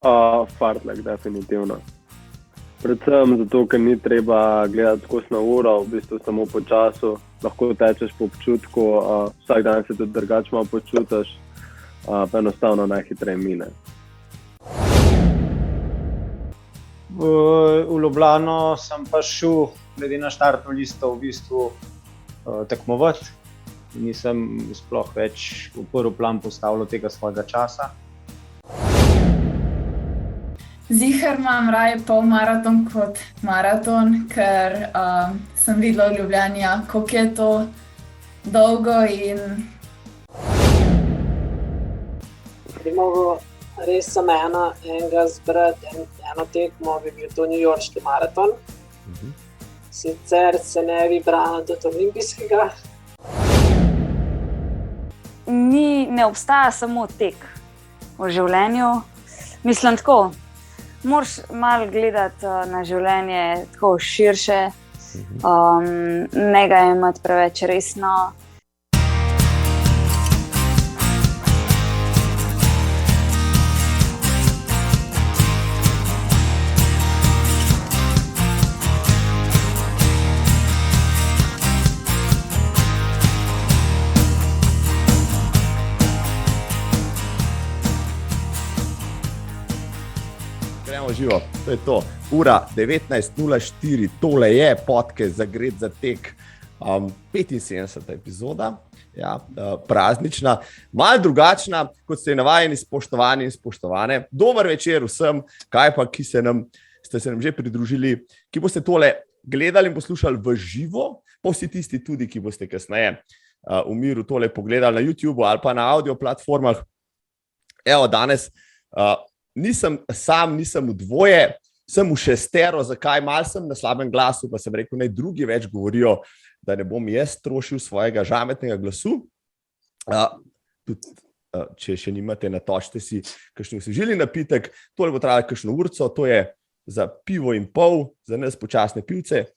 Fartlek, definitivno. Predvsem zato, ker ni treba gledati skozi na uro, v bistvu samo po času, lahko tečeš po občutku, vsak dan se tudi drugače malo počutiš, pa enostavno najhitreje mine. V Ljubljano sem pa šel, glede na štartno listo, v bistvu tekmovati. Nisem sploh več v prvi plan postavljal tega svojega časa. Ziher imam raje polmaraton kot maraton, ker sem videla v Ljubljani, koliko je to dolgo in... Bi mogel res samo enega zbrati, eno tekmo, bi bil to newyorški maraton. Sicer se ne bi branil do olimpijskega. Ne obstaja samo tek v življenju. Mislim tako, moraš malo gledati na življenje tako širše, ne ga imati preveč resno. Živo, to je to. Ura 19.04, tole je podcast za Gred za tek. 75. epizoda, ja, praznična, malo drugačna, kot ste navajeni, spoštovani in spoštovane. Dober večer vsem, kaj pa, ste se nam že pridružili, ki boste tole gledali in poslušali v živo, pa vsi tisti tudi, ki boste kasneje v miru tole pogledali na YouTubeu ali pa na audio platformah. Evo, danes nisem v dvoje, sem v šestero. Zakaj? Mal sem na slabem glasu, pa sem rekel, naj drugi več govorijo, da ne bom jaz trošil svojega žametnega glasu. Tudi, če še nimate, natočite si kakšen osvežilni napitek. Tole bo trajalo kakšno urco, to je za pivo in pol, za nas počasne pivce.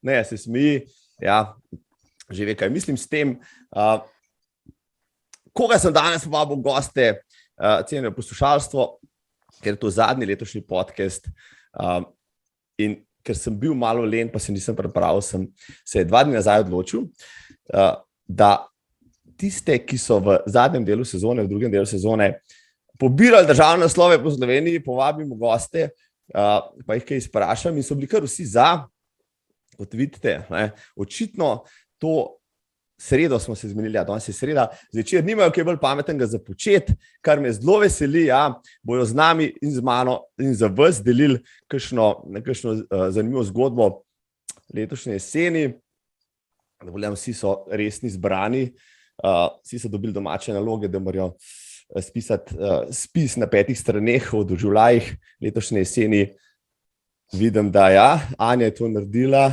Ne, se smeji, ja, že ve, kaj mislim s tem. Koga sem danes povabil goste, cenjeno poslušalstvo, ker je to zadnji letošnji podcast in ker sem bil malo len, pa se nisem pripravil, sem se 2 dni nazaj odločil, da tiste, ki so v zadnjem delu sezone, v drugem delu sezone pobirali državne naslove po Sloveniji, povabimo goste, pa jih kaj izprašam in so bili kar vsi za, kot vidite, očitno to sredo smo se zmenili, danes je sreda, zvečer nimajo kaj bolj pametnega za početi, kar me zelo veseli, bojo z nami in z mano in za vas delili kakšno zanimivo zgodbo letošnje jeseni. Dovoljam, vsi so resni zbrani, vsi so dobili domače naloge, da morajo spisati spis na 5 straneh o doživljajih letošnje jeseni. Vidim, da Anja je to naredila,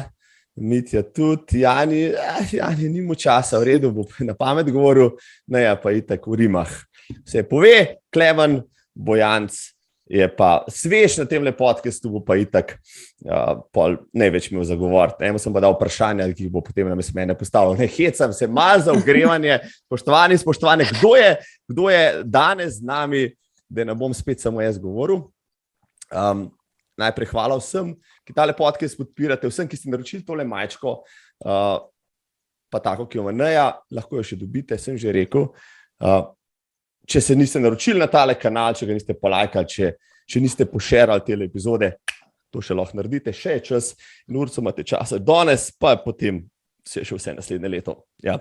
Mitja tudi, Jani nima časa, v redu, bo na pamet govoril, ne, pa itak v rimah. Vse pove, Klemen Bojanc je pa svež na tem podcastu, bo pa itak največ imel za govoriti. Eno sem pa dal vprašanja, ki jih bo potem namesto mene postavil. Ne, hecam se malo za ogrevanje. Spoštovane, kdo je danes z nami, da ne bom spet samo jaz govoril. Najprej hvala vsem, ki tale podcast podpirate, vsem, ki ste naročili tole majčko, pa tako, ki jo maneja, lahko jo še dobite, sem že rekel. Če se niste naročili na tale kanal, če ga niste polajkali, če niste pošerali tele epizode, to še lahko naredite, še je čas, in urco imate časa. Danes pa potem se še vse naslednje leto. Ja,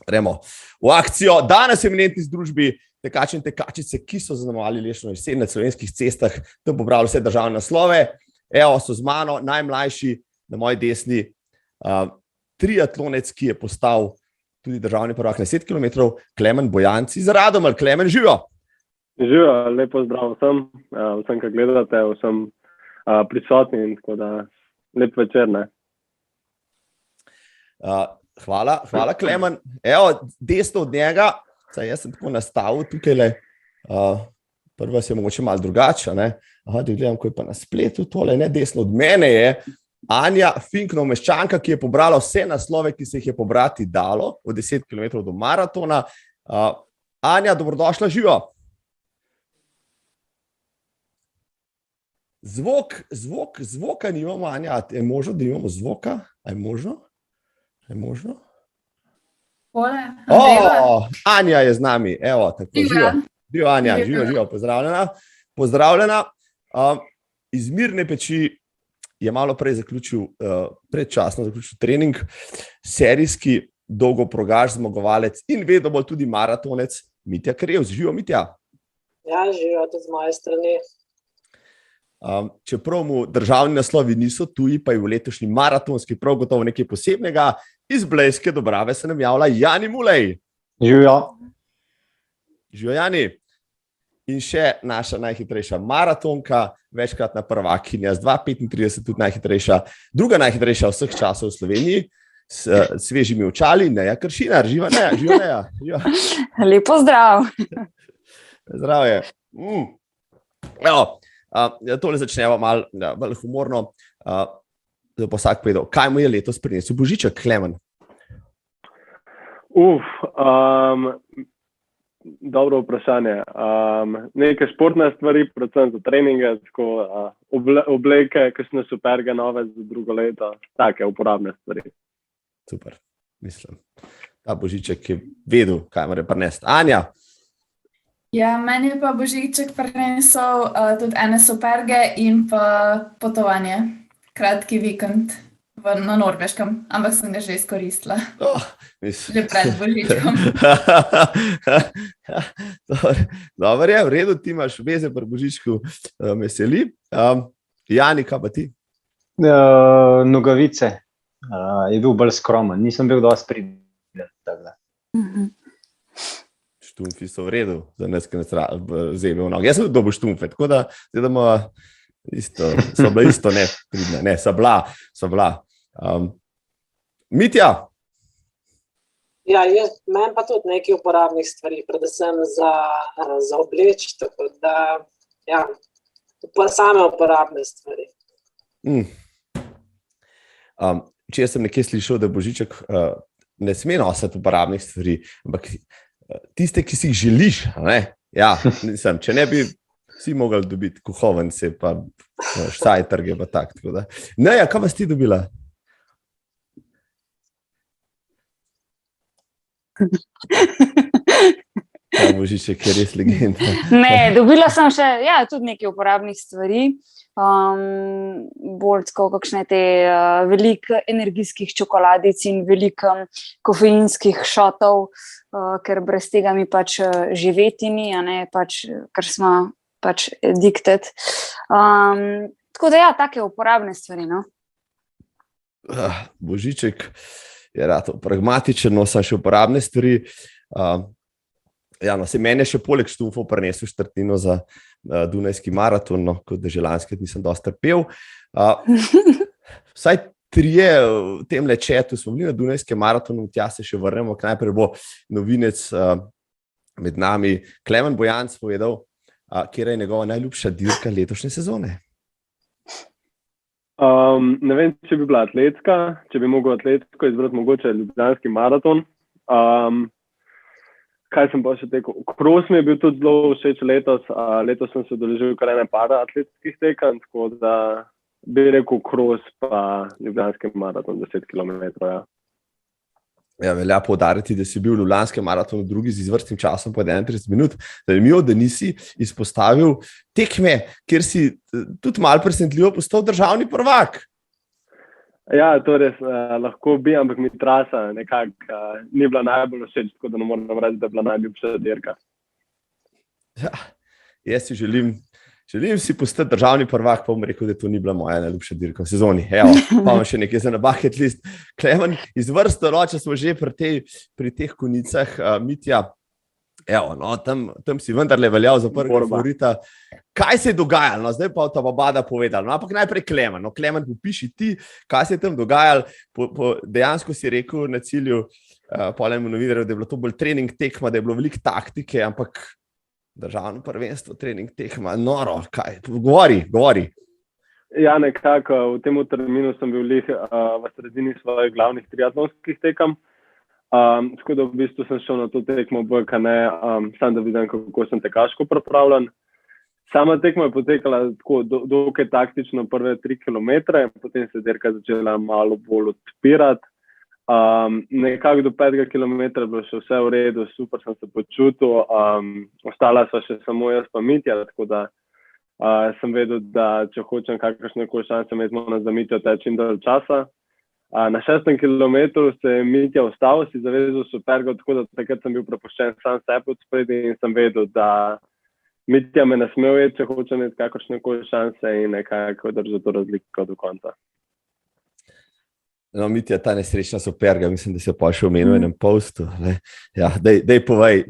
gremo v akcijo. Danes v eminentni združbi tekači in tekačice, ki so zaznamovali letošnjo jesen na slovenskih cestah, tam pobrali vse državne naslove. Evo, so z mano najmlajši, na moji desni, triatlonec, ki je postal tudi državni prvak na 10 km, Klemen Bojanc iz Radomelj. Klemen, živijo! Živijo, lepo zdrav vsem, ki gledate, vsem prisotnim, tako da lep večer, ne? Hvala, Klemen. Evo, desno od njega, jaz sem tako nastavil tukaj, prva se je mogoče malo drugače, ne? Da gledam, ko je pa na spletu tole, ne, desno od mene je Anja Finknov-Meščanka, ki je pobrala vse naslove, ki se jih je pobrati dalo, od 10 km do maratona. Anja, dobrodošla, živo. Zvoka nimamo, Anja. Je možno, da imamo zvoka? Je možno? Anja je z nami. Evo, tako, živo. Živo, Anja, živo. Pozdravljena. Iz Mirne Peči je malo prej predčasno zaključil trening, serijski dolgoprogaš zmagovalec in vedno bolj tudi maratonec Mitja Krevs. Živo, Mitja. Ja, živo tudi z moje strani. Čeprav mu državni naslovi niso tuji, pa je v letošnji maratonski prav gotovo nekaj posebnega. Iz Blejske Dobrave se nam javlja Jani Mulej. Živijo. Živijo, Jani. In še naša najhitrejša maratonka, večkratna prvakinja z 2:35, tudi najhitrejša, druga najhitrejša vseh časov v Sloveniji, s svežimi očali, Neja Kršinar. Živa, Neja. Lepo zdrav. Zdravje. Evo, tole začnemo malo bolj humorno. Da pa vsak povedal, kaj mu je letos prinesel Božiček, Klemen? Dobro vprašanje. Neke športne stvari, predvsem za treninge, tako obleke, kakšne superge nove za drugo leto, take uporabne stvari. Super, mislim. Ta Božiček je vedel, kaj mora prinesti. Anja? Ja, meni je pa Božiček prinesel tudi ene superge in pa potovanje. Kratki vikend na Norveškem, ampak sem ga že izkoristila. Že pred Božičkom. Dobro je, v redu, ti imaš veze pri Božičku, veseli. Jani, kaj pa ti? Nogavice. Je bil bolj skromen, nisem bil dosti priden. Štumfi so v redu, za nas, ki nas zebe v noge. Jaz sem dobil štumfe, tako da isto, so bila isto nepridne. Ne, so bila. Mitja? Ja, meni pa tudi nekaj uporabnih stvari, predvsem za obleč, tako da, ja, same uporabne stvari. Če sem nekje slišal, da Božiček ne sme nositi uporabnih stvari, ampak tiste, ki si jih želiš, ne? Ja, nisem, če ne bi vsi mogli dobiti kuhovance, pa štajtrge, pa tako da. Neja, kaj vas ti dobila? Ta Božiček je res legenda. Ne, dobila sem še, ja, tudi nekaj uporabnih stvari. Bolj tako kakšne te veliko energijskih čokoladic in veliko kofeinskih šotov, ker brez tega mi pač živeti ni, a ne, pač, ker smo pač addicted. Tako da ja, take uporabne stvari, no. Božiček je rad pragmatičen, nosa še uporabne stvari. Ja, no, se meni je še poleg štumfov prinesel štartnino za Dunajski maraton, no, kot da že lanskrat nisem dosti trpel. Vsaj 3 v tem četu smo bili na Dunajskem maratonu, tja se še vrnemo, najprej bo novinec med nami Klemen Bojanc povedal, kera je njegova najljubša dirka letošnje sezone. Ne vem, če bi bila atletska, če bi mogel atletsko izbrati mogoče Ljubljanski maraton. Kaj sem pa še tekel? Kros mi je bil tudi zelo všeč letos. Letos sem se udeležil kar ene para atletskih tekanj, tako da bi rekel kros pa Ljubljanski maraton 10 kilometrov. Ja. Ja, velja poudariti, da si bil v Ljubljanskem maratonu drugi z izvrstnim časom po 31 minut. Zanimivo, da nisi izpostavil tekme, kjer si tudi malo presenetljivo postal državni prvak. Ja, to res lahko bi, ampak mi trasa nekako ni bila najbolj všeč, tako da ne moram reči, da je bila najljubša dirka. Ja, jaz si želim si postati državni prvak, pa bom rekel, da to ni bila moja najljubša dirka v sezoni. Evo, pa imam še nekaj za na bucket list. Klemen, izvrsto če smo že pri teh konicah, Mitja, evo, no, tam si vendarle veljal za prvega favorita. Kaj se je dogajalo? No, zdaj pa ta babada povedala. No, ampak najprej Klemen. No, Klemen, popiši ti, kaj se je tam dogajalo. Dejansko si rekel na cilju polnemu novinarju, da je bilo to bolj trening tekma, da je bilo veliko taktike, ampak državno prvenstvo, trening tekma, noro, kaj? Govori. Ja, nekako v tem terminu sem bil v sredini svojih glavnih triatlonskih tekem. Tako da v bistvu sem šel na to tekmo BKN, sam da vidim, kako sem tekaško pripravljen. Sama tekma je potekala tako dokaj taktično prve 3 kilometre, potem se je dirka začela malo bolj odpirati. Nekako do 5. kilometra je bilo še vse v redu, super sem se počutil. Ostala sva še samo jaz pa Mitja, tako da sem vedel, da če hočem kakršnekoli šanse imeti, moram za Mitjo teči čim dalj časa. Na 6. kilometru se je Mitja ustavil, si zavezal Supergo, tako da takrat sem bil prepuščen sam sebi od spredi in sem vedel, da Mitja me ne sme ujeti, če hoče imeti kakršnekoli šanse in nekako držati to razliko do konca. No, Mitja, ta nesrečna Superga, mislim, da si jo pa še omenil v enem postu. Ja, dej povej,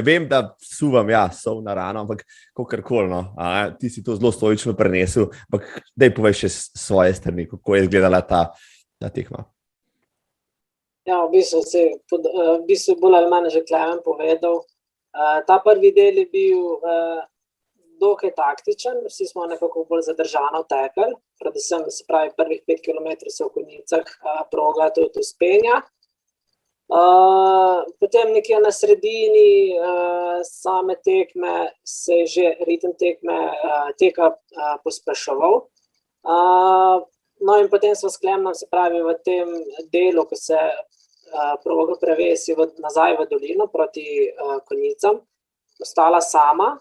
vem, da suvam, sov na rano, ampak kakorkoli, no. Ti si to zelo stoično prenesel, ampak dej povej še svoje strani, kako je izgledala ta tekma. Ja, v bistvu bolj ali manj že Klemen povedal. Ta prvi del je bil dokaj taktičen, vsi smo nekako bolj zadržano tekli, predvsem se pravi prvih 5 kilometrov se v konicah proga tudi uspenja. Potem nekje na sredini same tekme se je že ritem teka pospeševal. No in potem smo s Klemnom, se pravi v tem delu, ko se proga prevesi nazaj v dolino proti konicam, ostala sama.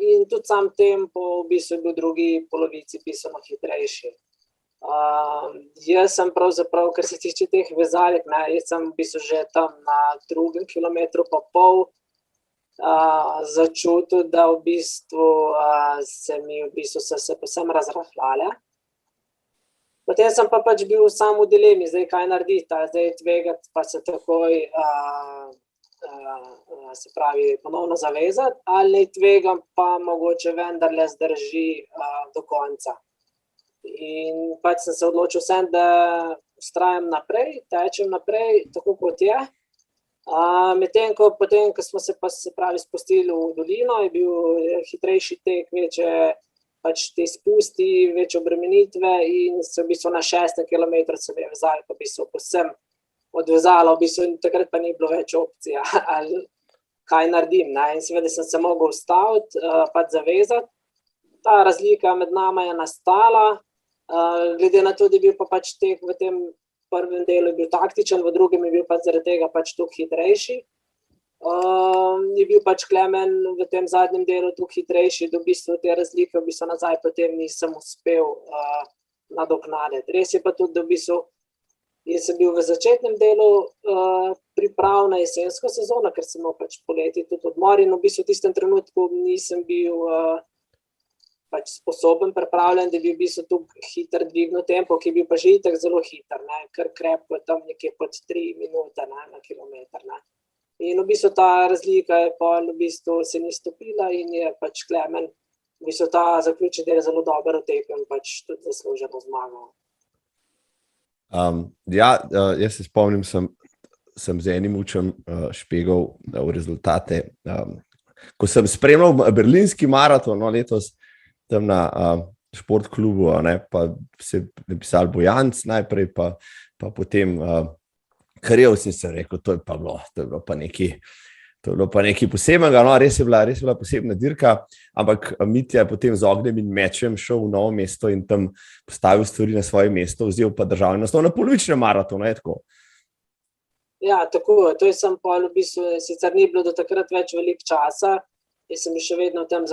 In tudi sam tempo v bistvu je bil v drugi polovici bistveno hitrejši. Jaz sem pravzaprav, kar se tiče teh vezalk, jaz sem v bistvu že tam na 2. kilometru pa pol začutil, da v bistvu se mi v bistvu se povsem razrahljale. Potem sem pa pač bil sam v dilemi, zdaj kaj narediti, zdaj tvegati pa se takoj se pravi ponovno zavezati, ali tvegam pa mogoče vendarle zdrži do konca. In pač sem se odločil vsem, da vztrajam naprej, tečem naprej, tako kot je. Medtem ko potem, ko smo se pa se pravi spustili v dolino, je bil hitrejši tek, večje pač te spusti, večje obremenitve in se v bistvu na 6. kilometru se mi je vezalka v bistvu povsem odvezala, v bistvu takrat pa ni bilo več opcija, ali kaj naredim. In seveda sem se mogel ustaviti, pač zavezati. Ta razlika med nama je nastala, glede na to, da je bil pa pač tek v tem prvem delu je bil taktičen, v drugem je bil pač zaradi tega pač toliko hitrejši. Je bil pač Klemen v tem zadnjem delu toliko hitrejši, da v bistvu te razlike v bistvu nazaj potem nisem uspel nadoknaditi. Res je pa tudi, da v bistvu jaz sem bil v začetnem delu priprav na jesensko sezono, ker sem imel pač poleti tudi odmor in v bistvu v tistem trenutku nisem bil pač sposoben pripravljen, da bi v bistvu tukaj hiter dvignil tempo, ki je bil pa že itak zelo hiter, kar krepko tam nekje pod 3 minute na kilometer. In v bistvu ta razlika je pa v bistvu se ni stopila in je pač Klemen v bistvu ta zaključni del zelo dobro otekel in pač tudi zasluženo zmagal. Jaz se spomnim, sem z enim učem špegal v rezultate. Ko sem spremljal berlinski maraton letos tam na športklubu, pa se je napisal Bojanc najprej, pa potem Karjev, sem rekel, to je bilo pa nekaj posebnega, res je bila posebna dirka, ampak Mitja je potem z ognjem in mečem šel v Novo mesto in tam postavil stvari na svoje mesto, vzel pa državni naslov na polovičnem maratonu, tako? Ja, tako, to je sem pa v bistvu, sicer ni bilo do takrat več veliko časa, jaz sem še vedno v tem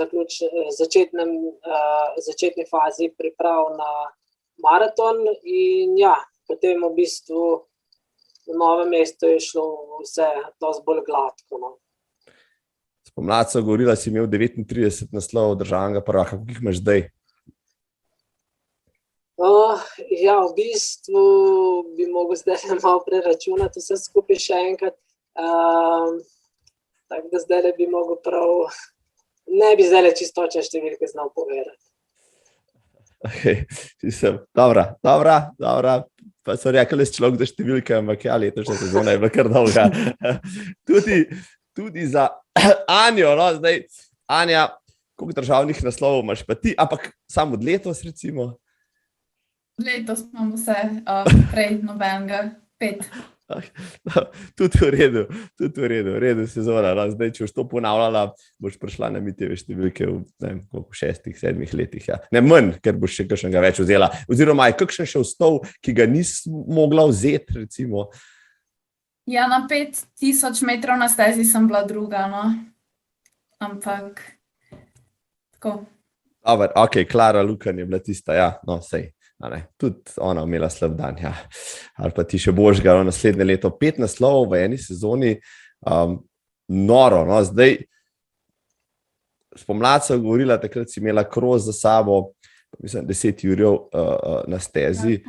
začetni fazi priprav na maraton in potem v bistvu v Novem mestu je šlo vse dosti bolj gladko. Spomladi so govorila, si imel 39 naslovov državnega prvaka, kako jih imaš zdaj? V bistvu bi mogel zdaj malo preračunati vse skupaj še enkrat. Tako da zdaj bi mogel ne bi zdaj čistočne številke znal povedati. Dobra. Pa so rekli, človek za številke, ampak letošnja sezona je bila kar dolga. Tudi za Anjo, zdaj, Anja, koliko državnih naslovov imaš pa ti, ampak samo od letos recimo? Letos imam vse, prej nobenega, 5. Tudi v redu sezona. No. Zdaj, če boš to ponavljala, boš prišla na miteve številke v 6-7 letih. Ja. Ne manj, ker boš še kakšnega več vzela. Oziroma, je kakšen še ostal, ki ga nisi mogla vzeti, recimo? Ja, na 5000 metrov na stezi sem bila druga, no. Ampak, tako. Dobar, ok, Klara Lukan je bila tista, ja, no, sej. Tudi ona imela slab dan, ja. Ali pa ti še božga, naslednje leto 5 naslovov v eni sezoni, noro, no, zdaj spomlad sem govorila, takrat si imela kroz za sabo, mislim, 10 jurjev na stezi,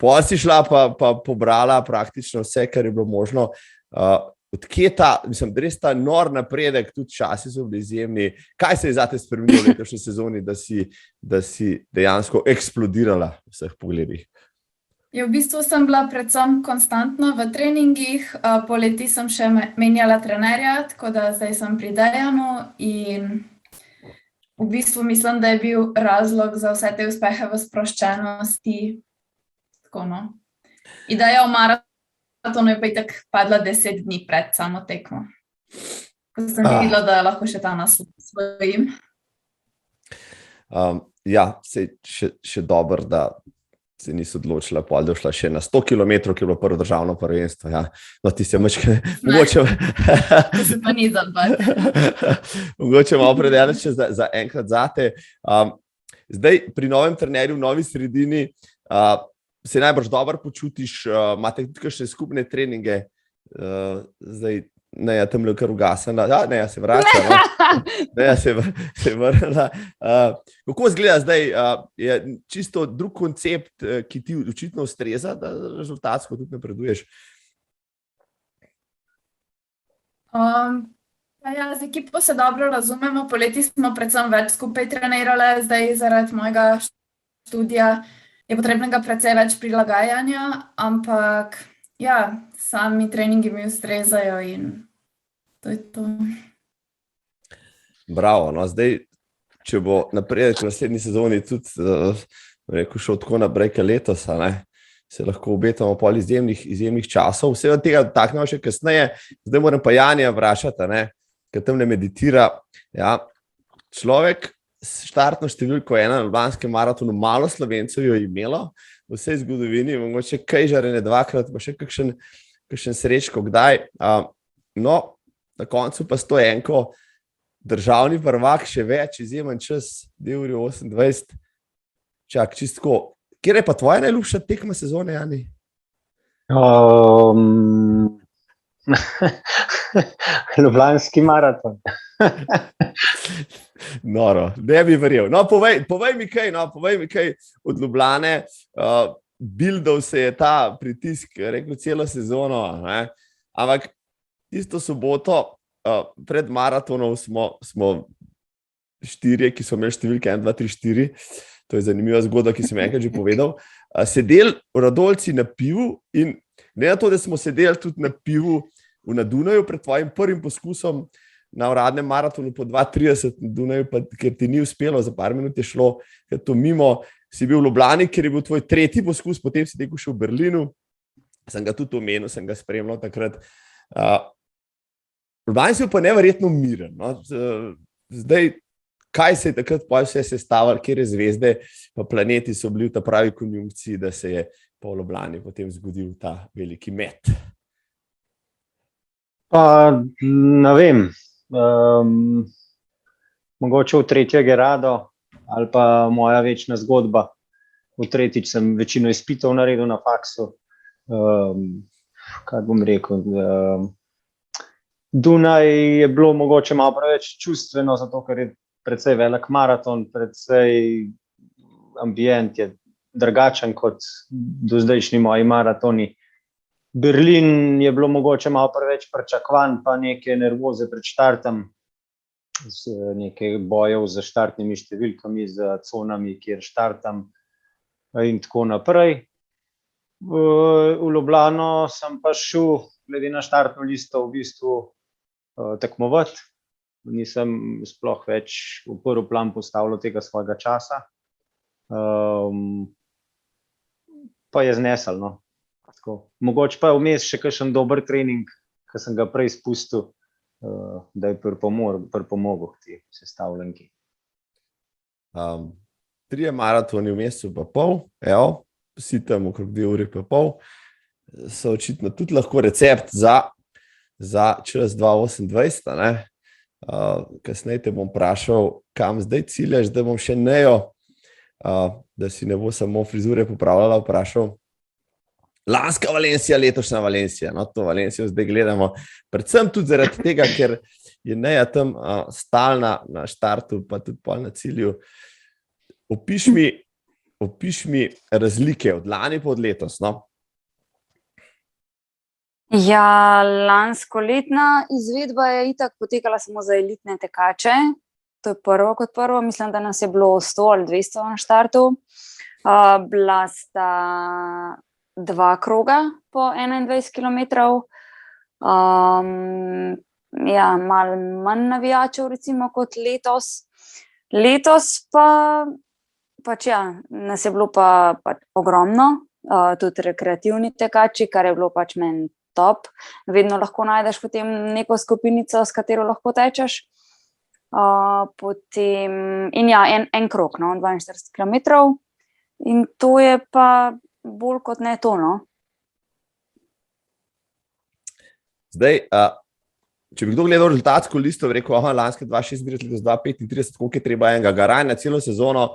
potem si šla pa pobrala praktično vse, kar je bilo možno. Odkje res ta nor napredek, tudi časi so bili izjemni. Kaj se je zate spremenilo v letošnji sezoni, da si dejansko eksplodirala v vseh pogledih? V bistvu sem bila predvsem konstantno v treningih, poleti sem še menjala trenerja, tako da zdaj sem pri Dejanu in v bistvu mislim, da je bil razlog za vse te uspehe v sproščenosti. Tako, no. Ideja o maratonu je pa itak padla 10 dni pred samo tekmo. Ko sem videla, da lahko še ta naslov osvojim. Ja, še dobro, da se nisi odločila, da šla še na 100 km, ki je bilo prvo državno prvenstvo. Ja. No, ti se mogoče... To se pa ni zabati. Mogoče malo predelaš še za enkrat zate. Zdaj, pri novem trenerju, v novi sredini, se najbrž dobro počutiš, imate tudi kakšne skupne treninge, zdaj Neja tam le kar ugasala, Neja se vrača, no? Neja se je vrnila. Kako izgleda zdaj, je čisto drug koncept, ki ti očitno ustreza, da rezultatsko tudi napreduješ? Ja, z ekipo se dobro razumemo, poleti smo predvsem več skupaj trenirale, zdaj zaradi mojega študija je potrebnega precej več prilagajanja, ampak ja, sami treningi mi ustrezajo in to je to. Bravo, no zdaj, če bo napredek v naslednji sezoni tudi šel tako naprej, kot letos, se lahko obetamo pol izjemnih časov. Vse od tega dotaknemo še kasneje, zdaj moram pa Janja vprašati, ker tam ne meditira. Ja, človek štartno številko 1 na Ljubljanskem maratonu, malo Slovencev jo je imelo v vsej zgodovini, mogoče Kejžarene 2-krat, pa še kakšen srečko kdaj. No, na koncu pa 101, državni prvak, še več, izjemen čas, 2:28. Čak, čistko, kjer je pa tvoja najljubša tekma sezone, Jani? Ljubljanski maraton. Noro, ne bi verjel. No, povej mi kaj od Ljubljane. Bildal se je ta pritisk, rekel, celo sezono, ampak tisto soboto pred maratonom smo 4, ki so imeli številke 1, 2, 3, 4, to je zanimiva zgodba, ki sem enkrat že povedal, sedeli v Radolci na pivu in ne na to, da smo sedeli tudi na pivu na Dunaju pred tvojim prvim poskusom na uradnem maratonu po 2:30 na Dunaju, ker ti ni uspelo, za par minut je šlo, ker to mimo, si bil v Ljubljani, ker je bil tvoj 3. poskus, potem si tekel še v Berlinu, sem ga tudi omenil, sem ga spremljal takrat. Ljubljani si bil pa neverjetno miren. No? Zdaj, kaj se je takrat vse sestavilo, kjer zvezde pa planeti so bili v ta pravi konjunkciji, da se je po Ljubljani potem zgodil ta veliki met? Pa ne vem, mogoče v 3. Gerado ali pa moja večna zgodba. V 3. sem večino izpitov naredil na faksu. Kaj bom rekel, Dunaj je bilo mogoče malo preveč čustveno, zato ker je precej velik maraton, precej ambient je drugačen kot do zdajšnji moji maratoni. Berlin je bilo mogoče malo preveč pričakovanj, pa neke nervoze pred štartom, nekaj bojev za štartnimi številkami, za conami, kjer štartam in tako naprej. V Ljubljano sem pa šel, glede na štartno listo, v bistvu tekmovati. Nisem sploh več v prvi plan postavljal tega svojega časa. Pa je znesel, no. Tako. Mogoče pa vmes še kakšen dober trening, ki sem ga prej spustil, da je pripomogel k ti sestavljanki. 3 maratoni v mesecu pa pol, evo, vsi tam okrog 2 uri pa pol, so očitno tudi lahko recept za čas 2028, ne? Kasneje te bom vprašal, kam zdaj ciljaš, da bom še Nejo, da si ne bo samo frizure popravljala, vprašal. Lanska Valencija, letošnja Valencija, no to Valencijo zdaj gledamo, predvsem tudi zaradi tega, ker je Neja tam stalna na štartu, pa tudi pol na cilju. Opiš mi razlike od lani pa od letos, no? Ja, lanskoletna izvedba je itak potekala samo za elitne tekače. To je prvo kot prvo. Mislim, da nas je bilo 100 ali 200 na štartu. Bila sta 2 kroga po 21 kilometrov. Ja, malo manj navijačev recimo kot letos. Letos pač ja, nas je bilo pa ogromno, tudi rekreativni tekači, kar je bilo pač meni top. Vedno lahko najdeš potem neko skupinico, s katero lahko tečeš. Potem, in ja, en krog, no, 42 kilometrov. In to je pa bolj kot ne to, no. Zdaj, če bi kdo gledal rezultatsko listo, bi rekel, lanske 2,36, letos 2,35, koliko je treba enega garanja celo sezono,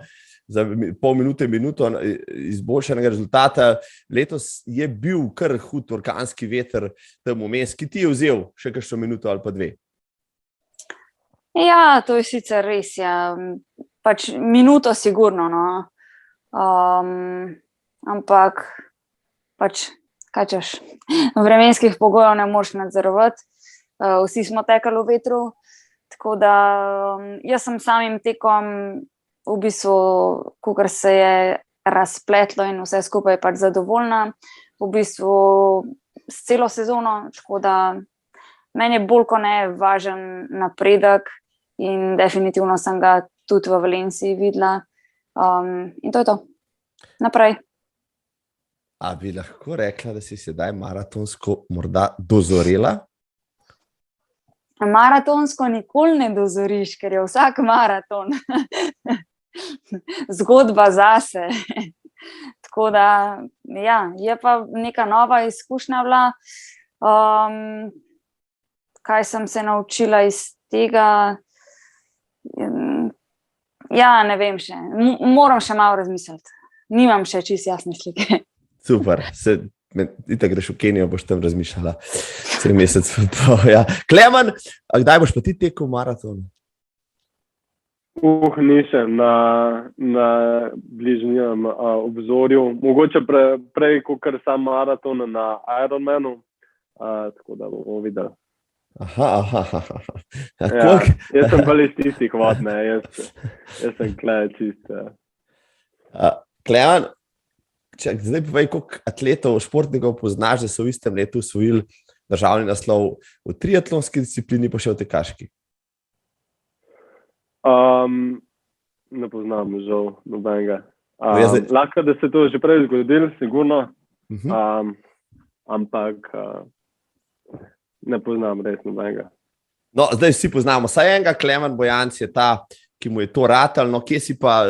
za pol minute, minuto izboljšanega rezultata. Letos je bil kar hud orkanski veter tam vmes, ki ti je vzel še kakšno minuto ali pa 2. Ja, to je sicer res, ja. Pač minuto sigurno, no. Ampak pač, kaj češ, vremenskih pogojev ne moreš nadzorovati. Vsi smo tekali v vetru, tako da jaz sem samim tekom v bistvu, kakor se je razpletlo in vse skupaj pač zadovoljna, v bistvu s celo sezono, tako da meni je bolj kot ne važen napredek in definitivno sem ga tudi v Valenciji videla. In to je to. Naprej. A bi lahko rekla, da si sedaj maratonsko morda dozorela? Maratonsko nikoli ne dozoriš, ker je vsak maraton zgodba zase. Tako da, ja, je pa neka nova izkušnja bila. Kaj sem se naučila iz tega? Ja, ne vem še. Moram še malo razmisliti. Nimam še čisto jasne slike. Super, itak greš v Kenijo, boš tam razmišljala 3 mesece. Ja. Klemen, kdaj boš pa ti tekel maraton? Nisem na bližnjem obzorju. Mogoče prej kot sam maraton na Ironmanu, tako da bomo videli. Aha. Ja, jaz sem pa iz tistih vod, ne, jaz sem čist. Klemen, zdaj povej, koliko atletov, športnikov poznaš, da so v istem letu osvojili državni naslov v triatlonski disciplini, pa še v tekaški? Ne poznam, žal, nobenega. Lahko, da se to že prej zgodilo, sigurno, ampak ne poznam res nobenega. No, zdaj vsi poznamo. Saj enega, Klemen Bojanc je ta, ki mu je to ratalo. No, kje si pa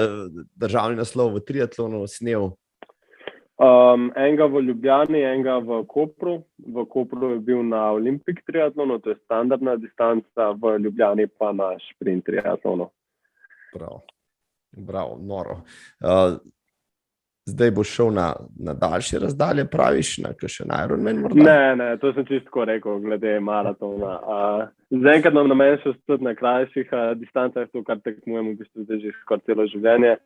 državni naslov v triatlonu snel? Enega v Ljubljani, enega v Kopru. V Kopru je bil na Olimpik triatlonu, to je standardna distanca, v Ljubljani pa na šprint triatlonu. Bravo, noro. Zdaj boš šel na daljše razdalje, praviš, na kakšen Ironman morda? Ne, to sem čisto rekel, glede maratona. Zaenkrat nam namen še ostati na krajših distancah, to, kar tekmujem v bistvu zdaj že skoraj celo življenje.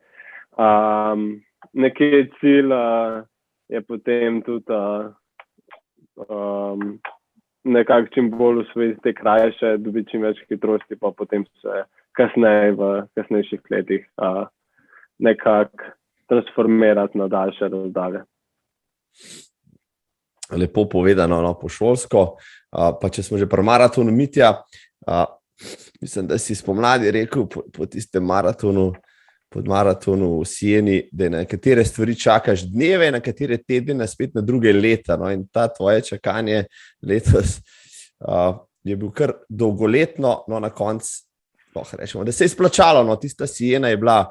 Nekje cilj je potem tudi nekako čim bolj usvojiti te krajše, dobiti čim več hitrosti, pa potem se kasneje v kasnejših letih nekako transformirati na daljše razdalje. Lepo povedano, no, po šolsko. Pa če smo že pri maratonu, Mitja, mislim, da si spomladi rekel po tistem maratonu pod maratonu v Sieni, da na katere stvari čakaš dneve, na katere tedne, spet na druge leta. No? In ta tvoje čakanje letos je bil kar dolgoletno, no na koncu lahko rečemo, da se je splačalo. No? Tista Siena je bila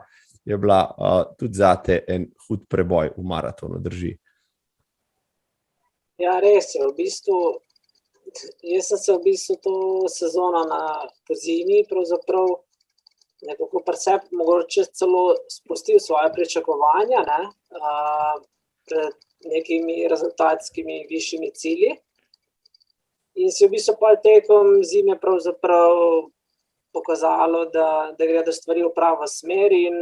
tudi zate en hud preboj v maratonu, drži. Ja, res je. V bistvu, jaz sem se v bistvu to sezono po zimi pravzaprav nekako mogoče celo spustil svoje pričakovanja, pred nekimi rezultatskimi višjimi cilji. In si v bistvu pa tekom zime pravzaprav pokazalo, da gredo stvari v pravo smer in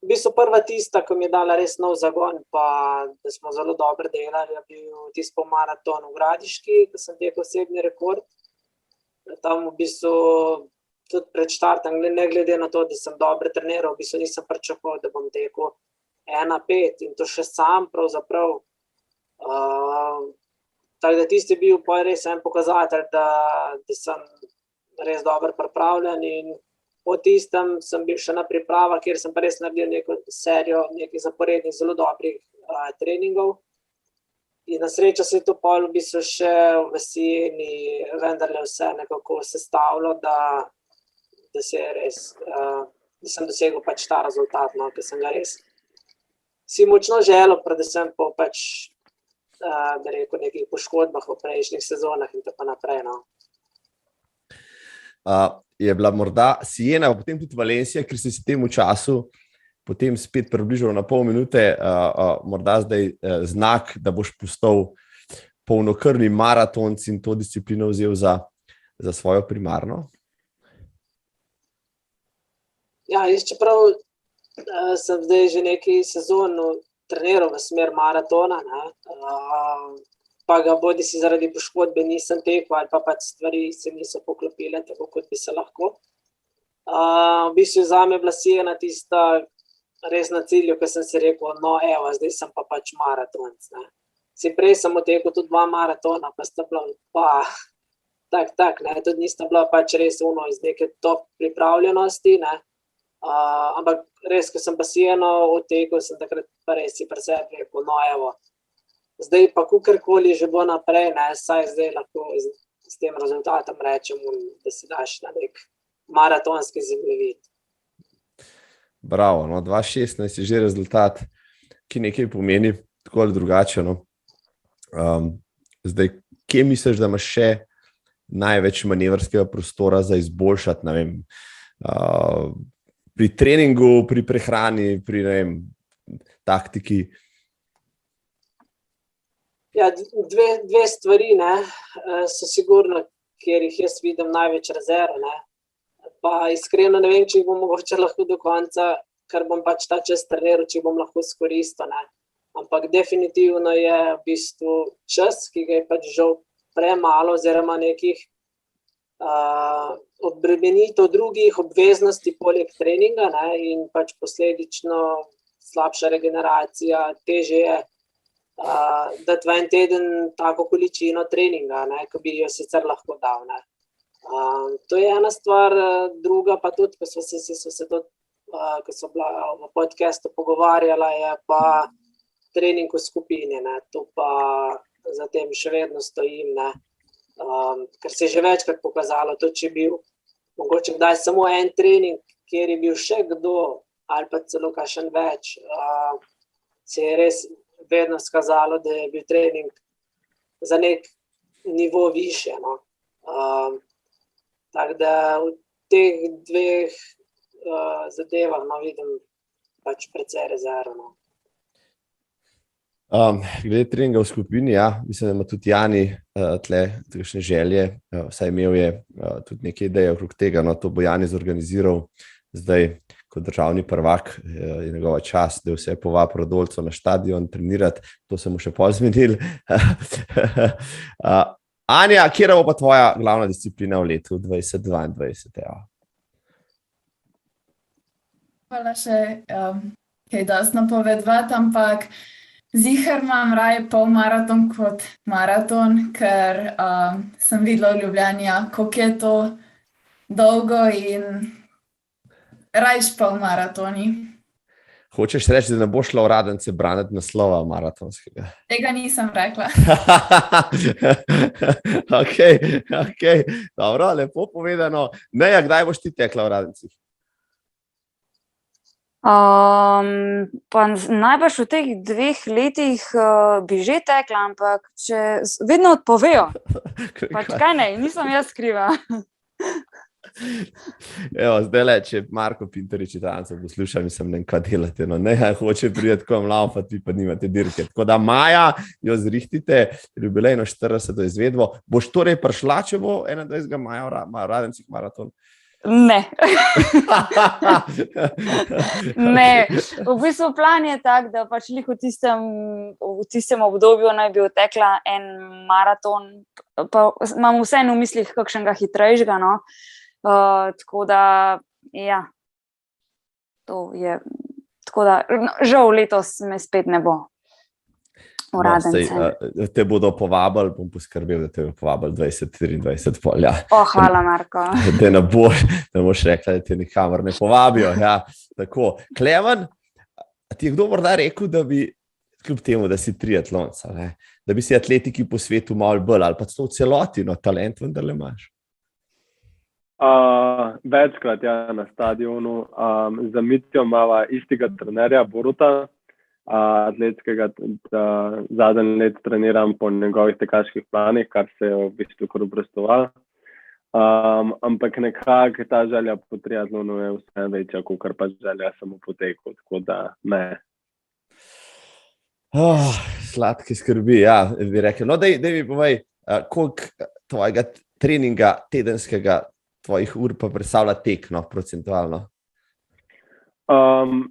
v bistvu prva tista, ki mi je dala res nov zagon, pa da smo zelo dobro delali, je bil tisti polmaraton v Gradiški, ki sem tekel osebni rekord. Tam v bistvu tudi pred štartom, ne glede na to, da sem dobro treniral, v bistvu nisem pričakoval, da bom tekel 1:5 in to še sam pravzaprav. Tako da tisti je bil pa res en pokazatelj, da sem res dobro pripravljen in po tistem sem bil še na pripravah, kjer sem pa res naredil neko serijo nekih zaporednih zelo dobrih treningov. In na srečo se je to pol v bistvu še v Sieni vendarle vse nekako sestavilo, da se je res, da sem dosegel pač ta rezultat, no, ker sem ga res si močno želel, predvsem po pač, bi rekel, nekih poškodbah v prejšnjih sezonah in tako naprej, no. Je bila morda Siena, pa potem tudi Valencija, ker si se temu času potem spet približal na pol minute, morda zdaj znak, da boš postal polnokrvni maratonc in to disciplino vzel za svojo primarno? Ja, jaz čeprav sem zdaj že nekaj sezon treniral v smer maratona, pa ga bodisi zaradi poškodbe nisem tekel ali pa pač stvari se niso poklopile tako, kot bi se lahko. V bistvu zame je bila Siena tista res na cilju, ko sem si rekel, no evo, zdaj sem pa pač maratonc. Prej sem tekel tudi 2 maratona, pa sta bila tudi nista bila pač res iz neke top pripravljenosti, ampak res, ko sem pa Sieno odtekel, sem takrat pa res si pri sebi rekel, no evo, zdaj pa kakorkoli že bo naprej, saj zdaj lahko s tem rezultatom rečem, da si daš na nek maratonski zemljevid. Bravo, no, 2016 je že rezultat, ki nekaj pomeni, tako ali drugače. No. Zdaj, kje misliš, da imaš še največ manevrskega prostora za izboljšati, ne vem, pri treningu, pri prehrani, pri, ne vem, taktiki? Ja, dve stvari, so sigurno, kjer jih jaz vidim največ rezerv, pa iskreno ne vem, če jih bom mogoče lahko do konca, ker bom pač ta čas treniral, če jih bom lahko izkoristil, ampak definitivno je v bistvu čas, ki ga je pač žal premalo oziroma nekih obremenitev drugih obveznosti poleg treninga, in pač posledično slabša regeneracija, težje je dati v en teden tako količino treninga, ko bi jo sicer lahko dal. To je ena stvar, druga pa tudi, ko so bila v podcastu pogovarjala, je pa trening v skupini, to pa za tem še vedno stojim, ker se je že večkrat pokazalo, to če je bil mogoče kdaj samo en trening, kjer je bil še kdo ali pa celo kakšen več, se je res vedno skazalo, da je bil trening za nek nivo više. Tako da v teh dveh zadevah vidim pač precej rezervno. Glede treninga v skupini, mislim, da ima tudi Jani tle takšne želje, vsaj imel je tudi nekaj ideje okrog tega, to bo Jani zorganiziral zdaj kot državni prvak, je njegova čast, da vse povabi Radolco na štadion trenirati, to se mu še pol zmenil. Anja, katera bo pa tvoja glavna disciplina v letu 2022? Hvala še kaj dosti napovedovati, ampak ziher imam raje polmaraton kot maraton, ker sem videla v Ljubljani, koliko je to dolgo in Rajš pa v maratoni. Hočeš reči, da ne boš šla v Radence braniti naslova maratonskega? Tega nisem rekla. Okay. Dobro, lepo povedano. Neja, kdaj boš ti tekla v Radencih? Pa najbrž v teh 2 letih bi že tekla, ampak vedno odpovejo. Pač kaj ne, nisem jaz kriva. Evo, zdaj le, če Marko Pinterič Italjancev posluša, mislim, ne kaj delate. No, ne, hoče priti kom laufati, pa nimate dirke. Tako da maja jo zrihtite, jubilejno 40. izvedbo. Boš torej prišla, če bo 21. maja v Radencih maraton? Ne. Ne. V bistvu plan je tak, da pač v tistem obdobju naj bi otekla en maraton, pa imam vseeno v mislih kakšnega hitrejšega, no. Tako da, ja, to je, tako da, žal letos me spet ne bo v Radence. Te bodo povabili, bom poskrbel, da te bodo povabili 2023 polja. Hvala, Marko. Da ne boš rekla, da te nikamor ne povabijo. Ja, tako. Klemen, ti je kdo morda rekel, da bi, kljub temu, da si triatlonca, da bi si atletiki po svetu malo bolj, ali pa to v celoti, no, talent vendarle imaš? Večkrat, ja, na stadionu. Za Mitjo imava istega trenerja, Boruta, atletskega, zadnji let treniram po njegovih tekaških planih, kar se je v bistvu kar obrestovalo. Ampak nekako ta želja po triatlonu je vse večja, kot pa želja samo po teku, tako da ne. Sladke skrbi, ja, bi rekel. No, daj mi povej, koliko tvojega treninga tedenskega, tvojih ur pa predstavlja tek, no, procentualno?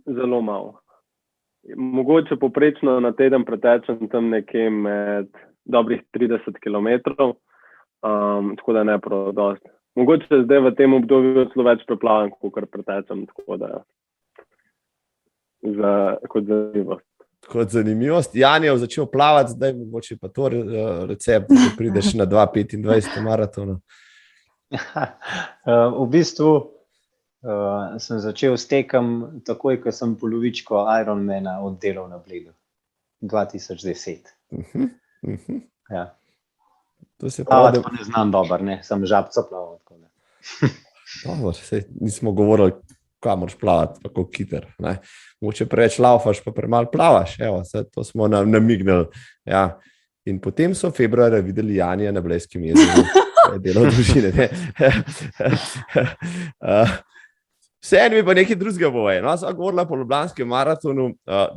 Zelo malo. Mogoče poprečno na teden pretečem tam nekje med dobrih 30 kilometrov, tako da ne prav dosti. Mogoče zdaj v tem obdobju celo več preplavam, kot pretečem, tako da kot zanimivost. Kot zanimivost. Jani je začel plavati, zdaj mogoče pa to recept, da prideš na 2:25 maratona. V bistvu sem začel s tekom takoj, ko sem polovičko Ironmana oddelal na Bledu. 2010. Ja. Plavati pa ne znam dober, ne? Sem žabca plaval. Dobro, nismo govorili, kaj moraš plavati, tako hiter. Mogoče preveč laufaš, pa premalo plavaš. Evo, to smo namignili. Ja. In potem so februarja videli Janija na Blejskem jezeru. Delo družine. Vseeno mi pa nekaj drugega boje. No, sva govorila po Ljubljanskem maratonu,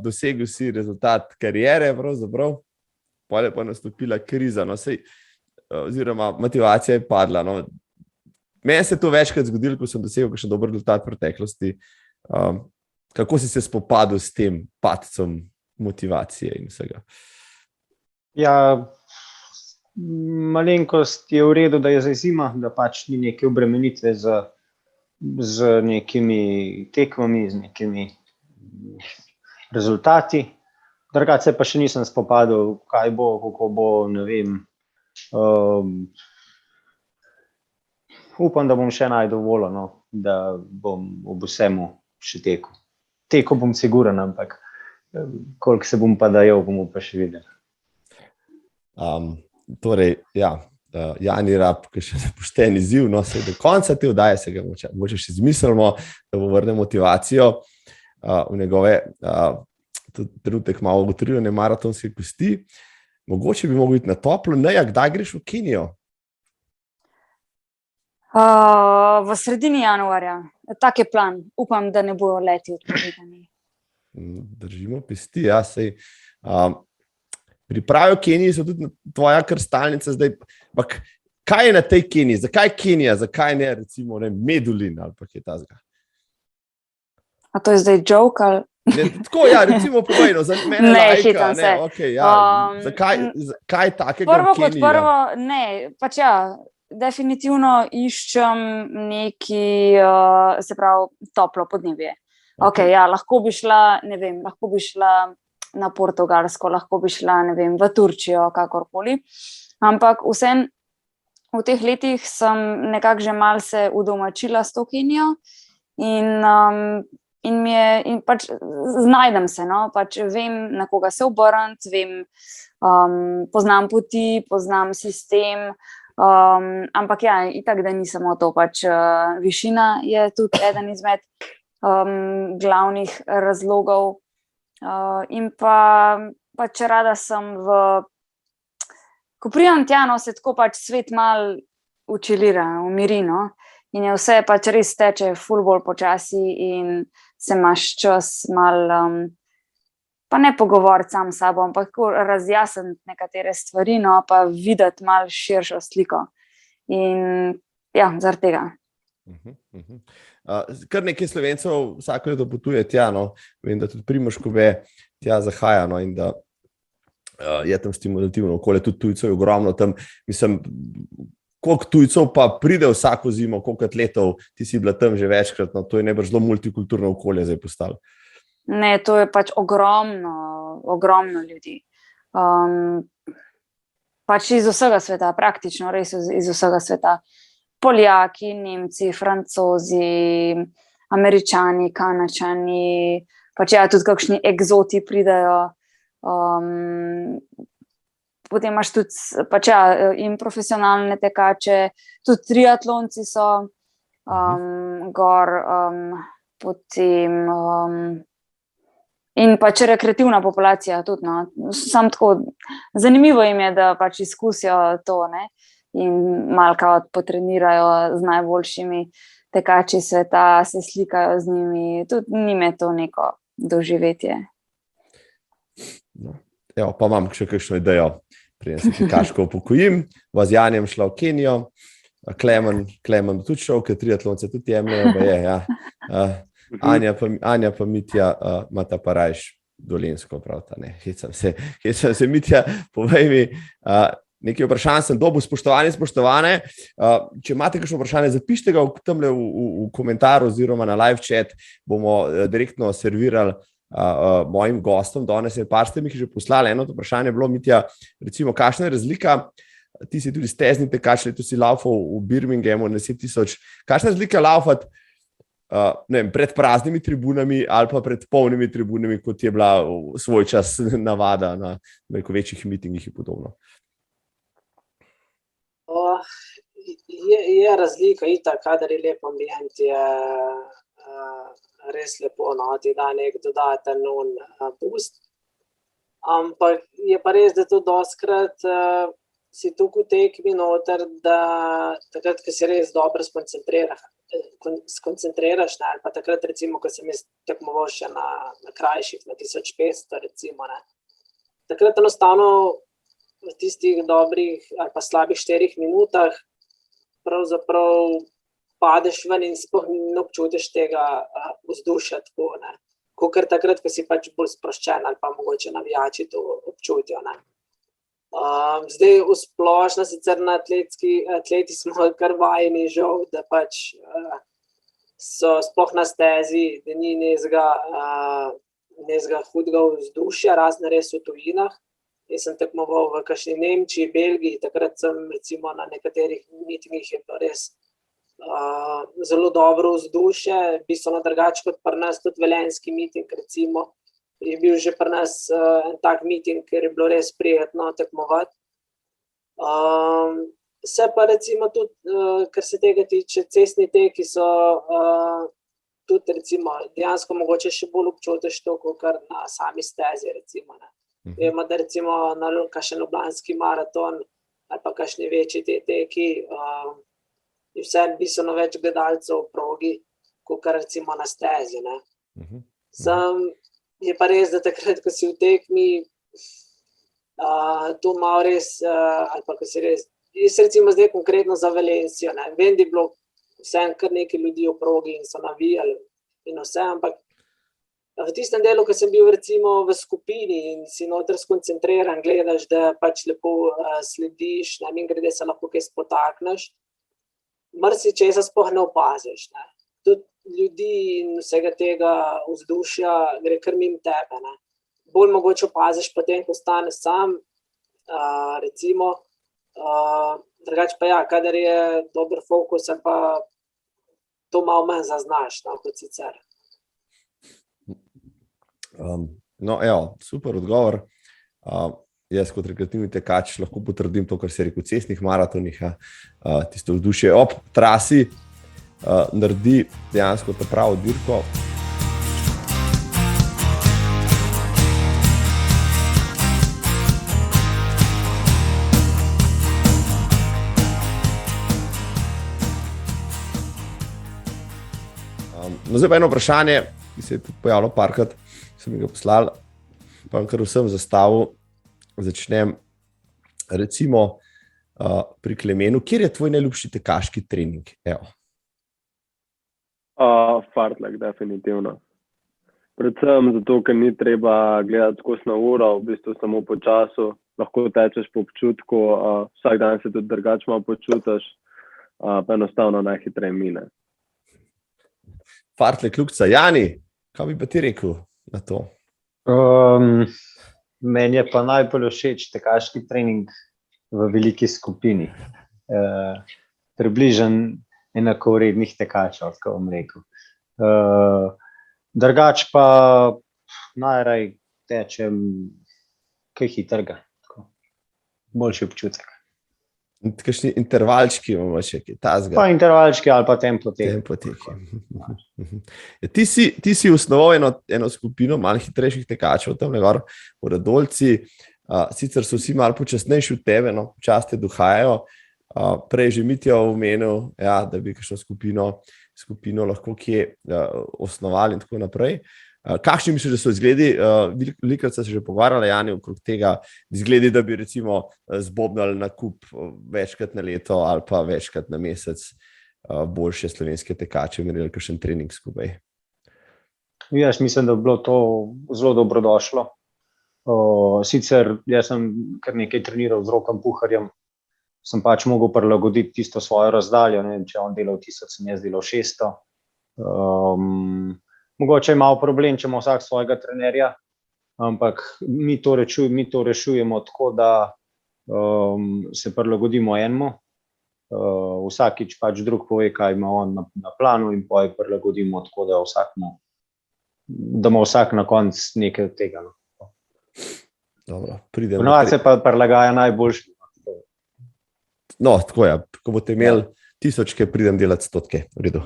dosegel si rezultat kariere, pravzaprav, potem je pa nastopila kriza, no, oziroma motivacija je padla. No. Meni se je to večkrat zgodilo, ko sem dosegel kakšen dober rezultat v preteklosti. Kako si se spopadel s tem padcem motivacije in vsega? Ja, malenkost je v redu, da je zdaj zima, da pač ni neke obremenitve z nekimi tekmami, z nekimi rezultati. Drugače pa še nisem spopadel, kaj bo, kako bo, ne vem. Upam, da bom še najdel voljo, no, da bom ob vsemu še tekel. Tekel bom siguren, ampak koliko se bom pa dajal, bomo pa še videli. Torej, ja, Jani rab, ki še pošten izziv, no, se do konca te oddaje se ga moče še izmislimo, da bo vrne motivacijo v njegove trenutek malo ugotovljene maratonske kosti. Mogoče bi mogel iti na toplo. Neja, kdaj greš v Kenijo? V sredini januarja. Tak je plan. Upam, da ne bojo leti odpovedani. Držimo pesti, ja, sej. Pripravi v Keniji so tudi tvoja krstalnica zdaj. Kaj je na tej Keniji? Zakaj Kenija? Zakaj ne recimo Medulin ali pa kaj tazga? A to je zdaj joke ali? Tako, ja, recimo povejno, za mene lajka. Hitam se. Okay, ja. Zakaj takega v Keniji? Prvo, ne, pač ja, definitivno iščem neki, se pravi, toplo podnebje. Okay, ja, lahko bi šla, ne vem, lahko bi šla na Portugalsko, lahko bi šla, ne vem, v Turčijo, kakorkoli. Ampak vsem v teh letih sem nekako že malo se udomačila s to Kenijo in pač znajdem se, no, pač vem, na koga se obrniti, vem, poznam poti, poznam sistem, ampak ja, itak, da ni samo to, pač višina je tudi eden izmed glavnih razlogov, in pač rada sem ko pridem tja, no, se tako pač svet mal učilira, umiri, no, in je vse pač res teče ful bolj počasi in se imaš čas mal, pa ne pogovoriti sam s sabo, ampak razjasniti nekatere stvari, no, pa videti mal širšo sliko. In ja, zaradi tega. Kar nekaj Slovencev vsako leto potuje tja, no. Vem, da tudi Primož Kobe tja zahaja, no, in da je tam stimulativno okolje, tudi tujcev je ogromno tam. Mislim, koliko tujcev pa pride vsako zimo, koliko atletov, ti si bila tam že večkrat, no, to je najbrž zelo multikulturno okolje zdaj postalo. Ne, to je pač ogromno ljudi. Pač iz vsega sveta, praktično res iz vsega sveta. Poljaki, Nemci, Francozi, Američani, Kanačani, pač ja, tudi kakšni egzoti pridejo. Potem imaš tudi pač ja, in profesionalne tekače, tudi triatlonci so gor, potem in pač rekreativna populacija tudi, no. Sam tako, zanimivo jim je, da pač izkusijo to, ne, in malka potrenirajo z najboljšimi tekači sveta, se slikajo z njimi, tudi njim je to neko doživetje. No. Evo, pa imam še kakšno idejo, preden se tekaško upokojim, bo z Janjem šla v Kenijo, Klemen tudi šel, ker triatlonce tudi jemljajo, pa je, ja. Anja pa Mitja imata pa rajš Dolenjsko, pravta, ne, hecam se, Mitja, povej mi, nekaj vprašanj sem dobil, spoštovane, če imate kakšno vprašanje, zapišite ga tamle v komentar oziroma na live chat, bomo direktno servirali mojim gostom. Danes je par ste mi že poslali, eno vprašanje je bilo, Mitja, recimo, kakšna je razlika, ti si tudi stezni tekač, leto si laufal v Birminghamu na 10.000, kakšna je razlika laufati ne vem, pred praznimi tribunami ali pa pred polnimi tribunami, kot je bila svoj čas navada na večjih mitingih in podobno? Je razlika, itak, kadar je lep ambient, je res lepo, no, ti da nek dodaten boost. Ampak je pa res, da to dostkrat si tukaj v tekmi noter, da takrat, ko si res dobro skoncentriraš, ne, ali pa takrat, recimo, ko sem jaz tekmoval še na krajših, na 1500, recimo, ne. Takrat enostavno v tistih dobrih ali pa slabih 4 minutah pravzaprav padeš ven in sploh ne občutiš tega vzdušja tako, ne. Kakor takrat, ko si pač bolj sproščen ali pa mogoče navijači to občutijo, ne. Zdaj v splošno sicer na atleti smo kar vajeni žal, da pač so sploh na stezi, da ni nezga hudega vzdušja, razne res v tujinah. Jaz sem tekmoval v kakšni Nemčiji, Belgiji, takrat sem recimo na nekaterih mitingih je bilo res zelo dobro vzdušje, bistveno drugače kot pri nas, tudi velenjski miting recimo, je bil že pri nas en tak miting, ker je bilo res prijetno tekmovati. Se pa recimo tudi, kar se tega tiče, cestni teki so tudi recimo dejansko mogoče še bolj občutiš to, kot na sami stezi recimo, ne. Vemo, da recimo na kakšen ljubljanski maraton ali pa kakšni večji te teki je vse bistveno več gledalcev v progi, kot recimo na stezi, ne. Je pa res, da takrat, ko si v tekmi, to malo res, ali pa ko si res, jaz recimo zdaj konkretno za Valencijo, ne, vem, da je bilo vsem kar nekaj ljudi v progi in so navijali in vse, ampak v tistem delu, ko sem bil recimo v skupini in si noter skoncentriran, gledaš, da pač lepo slediš, ne, mimogrede se lahko kaj spotakneš, marsičesa sploh ne opaziš, ne. Tudi ljudi in vsega tega vzdušja gre kar mimo tebe, ne. Bolj mogoče opaziš potem, ko ostaneš sam, recimo, drugače pa ja, kadar je dober fokus, pa to malo manj zaznaš, no, kot sicer. No, evo, super odgovor. Jaz kot rekreativni tekač lahko potrdim to, kar si rekel v cestnih maratonih, tisto vzdušje ob trasi naredi dejansko ta pravo dirko. No, zdaj pa eno vprašanje, ki se je tudi pojavilo parkrat, sem mi ga poslal, pa kar vsem zastavil. Začnem recimo pri Klemenu. Kjer je tvoj najljubši tekaški trening? Evo. Fartlek, definitivno. Predvsem zato, ker ni treba gledati skozi na uro, v bistvu samo po času, lahko tečeš po občutku, vsak dan se tudi drugače malo počutiš, pa enostavno najhitreje mine. Fartlek, Lukca. Jani, kaj bi pa ti rekel na to? Meni je pa najbolj všeč tekaški trening v veliki skupini. Približen enakovrednih tekačev, tako bom rekel. Drugač pa najraje tečem kaj hitrega. Boljši občutek. Kakšni intervalčki imamo še kaj tazga? Pa intervalčki ali pa tempo teki. Ti si osnoval eno skupino malo hitrejših tekačev tam gor v Radolci. Sicer so vsi malo počasnejši od tebe, no, počasi te dohajajo. Prej že Mitja omenil, ja, da bi kakšno skupino lahko kje osnovali in tako naprej. Kakšni misliš, da so izgledi? Velikokrat se že pogovarjali, Jani, okrog tega, izgledi, da bi recimo zbobnali na kup večkrat na leto ali pa večkrat na mesec boljše slovenske tekače, imeli kakšen trening skupaj. Jaz mislim, da bi bilo to zelo dobrodošlo. Sicer jaz sem kar nekaj treniral z Rokom Puharjem, sem pač mogel prilagoditi tisto svojo razdaljo, ne vem, če on delal 1000, sem jaz delal 600. Mogoče je malo problem, če ima vsak svojega trenerja, ampak mi to rešujemo tako, da se prilagodimo enemu. Vsakič pač drug pove, kaj ima on na planu in poje prilagodimo tako, da ima vsak na konc nekaj od tega. Dobro, ponovadi se pa prilagaja najboljši. No, tako je, ko boste imeli 1000, pridem delati 100, v redu.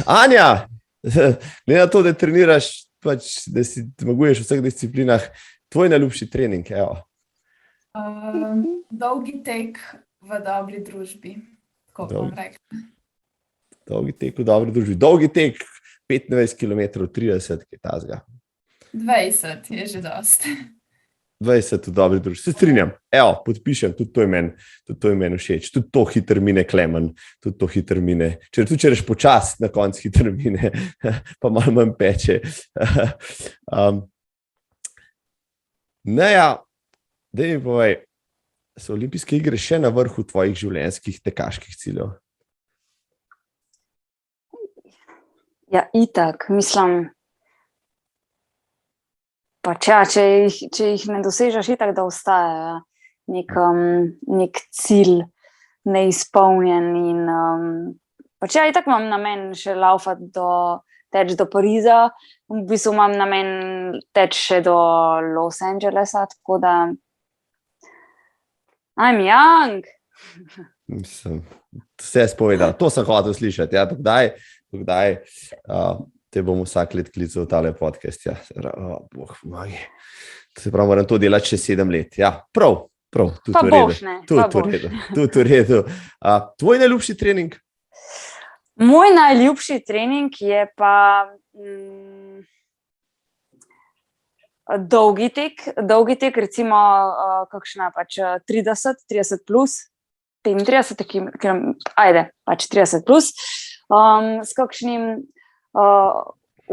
Anja, glede na to, da treniraš, pač, da si zmaguješ v vseh disciplinah, tvoj najljubši trening, evo. Dolgi tek v dobri družbi, tako bom rekla. Dolgi tek v dobri družbi. Dolgi tek 25 km, 30, kaj tazga. 20 je že dost. 20 v dobri družbi. Se strinjam. Evo, podpišem, tudi to je meni všeč. Tudi to hitro mine, Klemen. Tudi to hitro mine. Če reš počas, na konc hitro mine, pa malo manj peče. Neja, daj mi povej, so olimpijske igre še na vrhu tvojih življenjskih tekaških ciljev? Ja, itak, mislim. Pač ja, če jih ne dosežeš, itak, da ostaja nek cilj neizpolnjen in pač ja, itak imam namen še laufati teč do Pariza, v bistvu imam namen teč še do Los Angelesa, tako da I'm young. Mislim, vse spovedal, to sem hotel slišati, ja, dokdaj te bom vsak let klical v tale podcast, ja, boh pomagi. Se pravi, moram to delati še 7 let, ja, prav, tudi v redu. Tudi v redu. Tvoj najljubši trening? Moj najljubši trening je pa dolgi tek, recimo kakšna pač 30 plus, 35 km, ajde, pač 30 plus, s kakšnim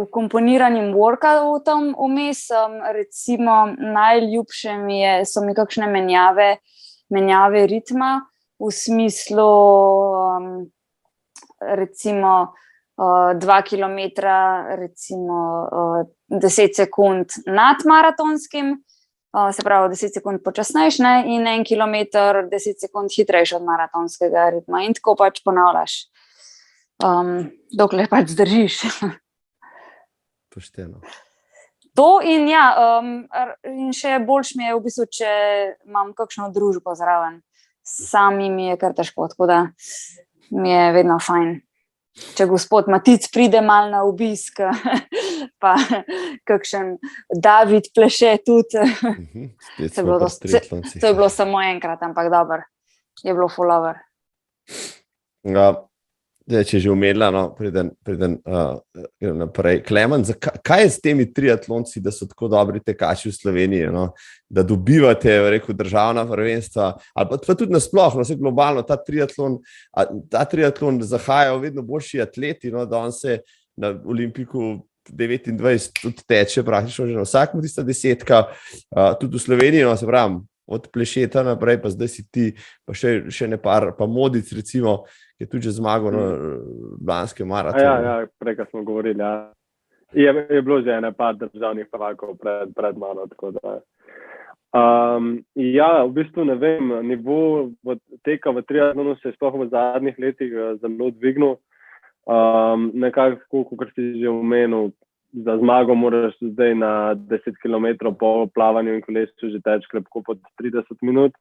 ukomponiranim workoutom vmes, recimo najljubše so mi kakšne menjave ritma, v smislu recimo 2 kilometra, recimo 10 sekund nad maratonskim, se pravi 10 sekund počasnejš, ne, in 1 kilometer 10 sekund hitrejši od maratonskega ritma in tako pač ponavljaš. dokler pač zdržiš. Pošteno. To in in še boljš mi je v bistvu, če imam kakšno družbo zraven. Sami mi je kar težko, tako da mi je vedno fajn. Če gospod Matic pride mal na obisk, pa kakšen David pleše tudi. Spet smo pa triatlonci. To je bilo samo enkrat, ampak dobro. Je bilo follower. Če že umedla, preden naprej. Klemen, kaj je s temi triatlonci, da so tako dobri tekači v Sloveniji, no? Da dobivate, rekel, državna prvenstva, ali pa tudi nasploh, vse globalno, ta triatlon zahajajo vedno boljši atleti, no? Danes se na Olimpiku 29 tudi teče praktično že na vsakem tista desetka, tudi v Sloveniji, no, se pravim, od Plešeta naprej, pa zdaj si ti, pa še ne par, pa Modic recimo, ki je tudi že zmagal na lanskem maratonu. Ja, prej, ko smo govorili, ja. Je bilo že ene par državnih prvakov pred mano, tako da. Ja, v bistvu ne vem, nivo teka v triatlonu se je sploh v zadnjih letih zelo dvignil. Nekako, kot si že omenil, za zmago moraš zdaj na 10 km po plavanju in kolesu že teči krepko pod 30 minut.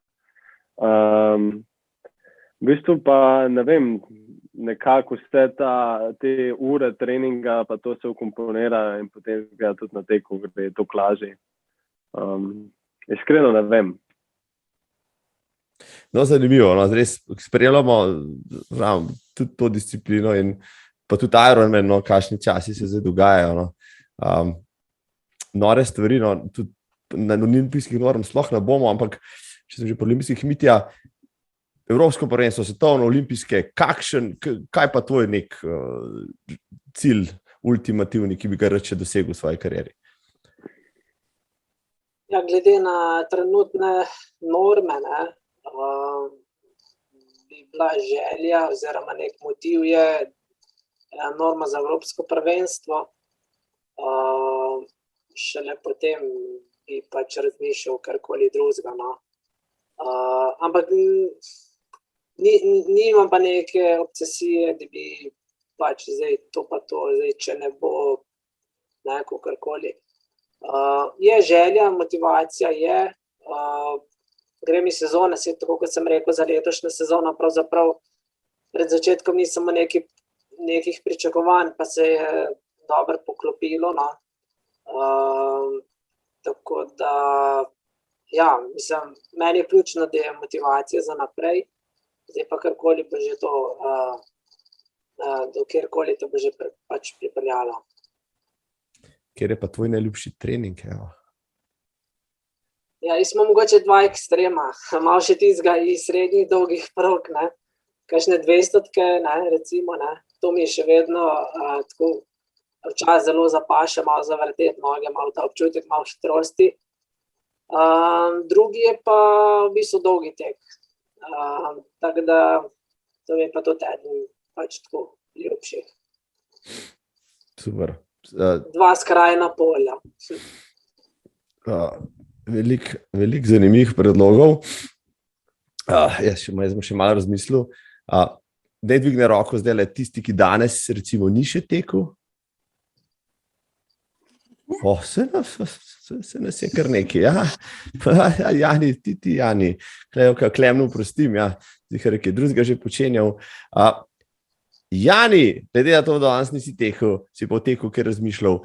V bistvu pa, ne vem, nekako vse te ure treninga, pa to se ukomponira in potem gleda tudi na teku, gre to lažje. Iskreno ne vem. No, zanimivo, no, res spremljamo tudi to disciplino in pa tudi Ironman, no, kakšni časi se zdaj dogajajo, no. Nore stvari, no, tudi na olimpijskih norm sploh ne bomo, ampak če sem že po olimpijskih Mitja, Evropsko prvenstvo, svetovno, olimpijske, kaj pa tvoj nek cilj ultimativni, ki bi ga rad še dosegel v svoji karieri? Ja, glede na trenutne norme, bi bila želja oziroma nek motiv je norma za Evropsko prvenstvo. Šele potem bi pač razmišljal karkoli drugega, no. Ampak nimam pa neke obsesije, da bi pač zdaj to pa to, zdaj če ne bo neko karkoli. Je želja, motivacija je, gre mi sezona, tako kot sem rekel, za letošnjo sezono, pravzaprav pred začetkom nisem nekih pričakovanj, pa se je dobro poklopilo, no. Tako da, ja, mislim, meni je ključno, da je motivacija za naprej, zdaj pa karkoli bo že to, do kjerkoli to bo že pač pripeljalo. Kjer je pa tvoj najljubši trening? Evo? Ja, smo mogoče dva ekstrema, malo še tistega iz srednjih dolgih prog, ne, kakšne 200-tke, ne, recimo, ne, to mi je še vedno tako včasih zelo zapaše, malo zavrteti noge, malo ta občutek, malo hitrosti. Drugi je pa v bistvu dolgi tek. Tako da to mi je pa to eden pač tako ljubših. Super. Dva skrajna polja. Veliko zanimivih predlogov. Jaz sem še malo razmislil. Ne dvigne roko zdaj le tisti, ki danes recimo ni še tekel. Se nas je kar nekaj, ja. Jani, ti Jani, Klemnu prostim, ja, zihar je drugega že počenjal. Jani, glede na to, da danes nisi tekel, si pa v teku kaj razmišljal,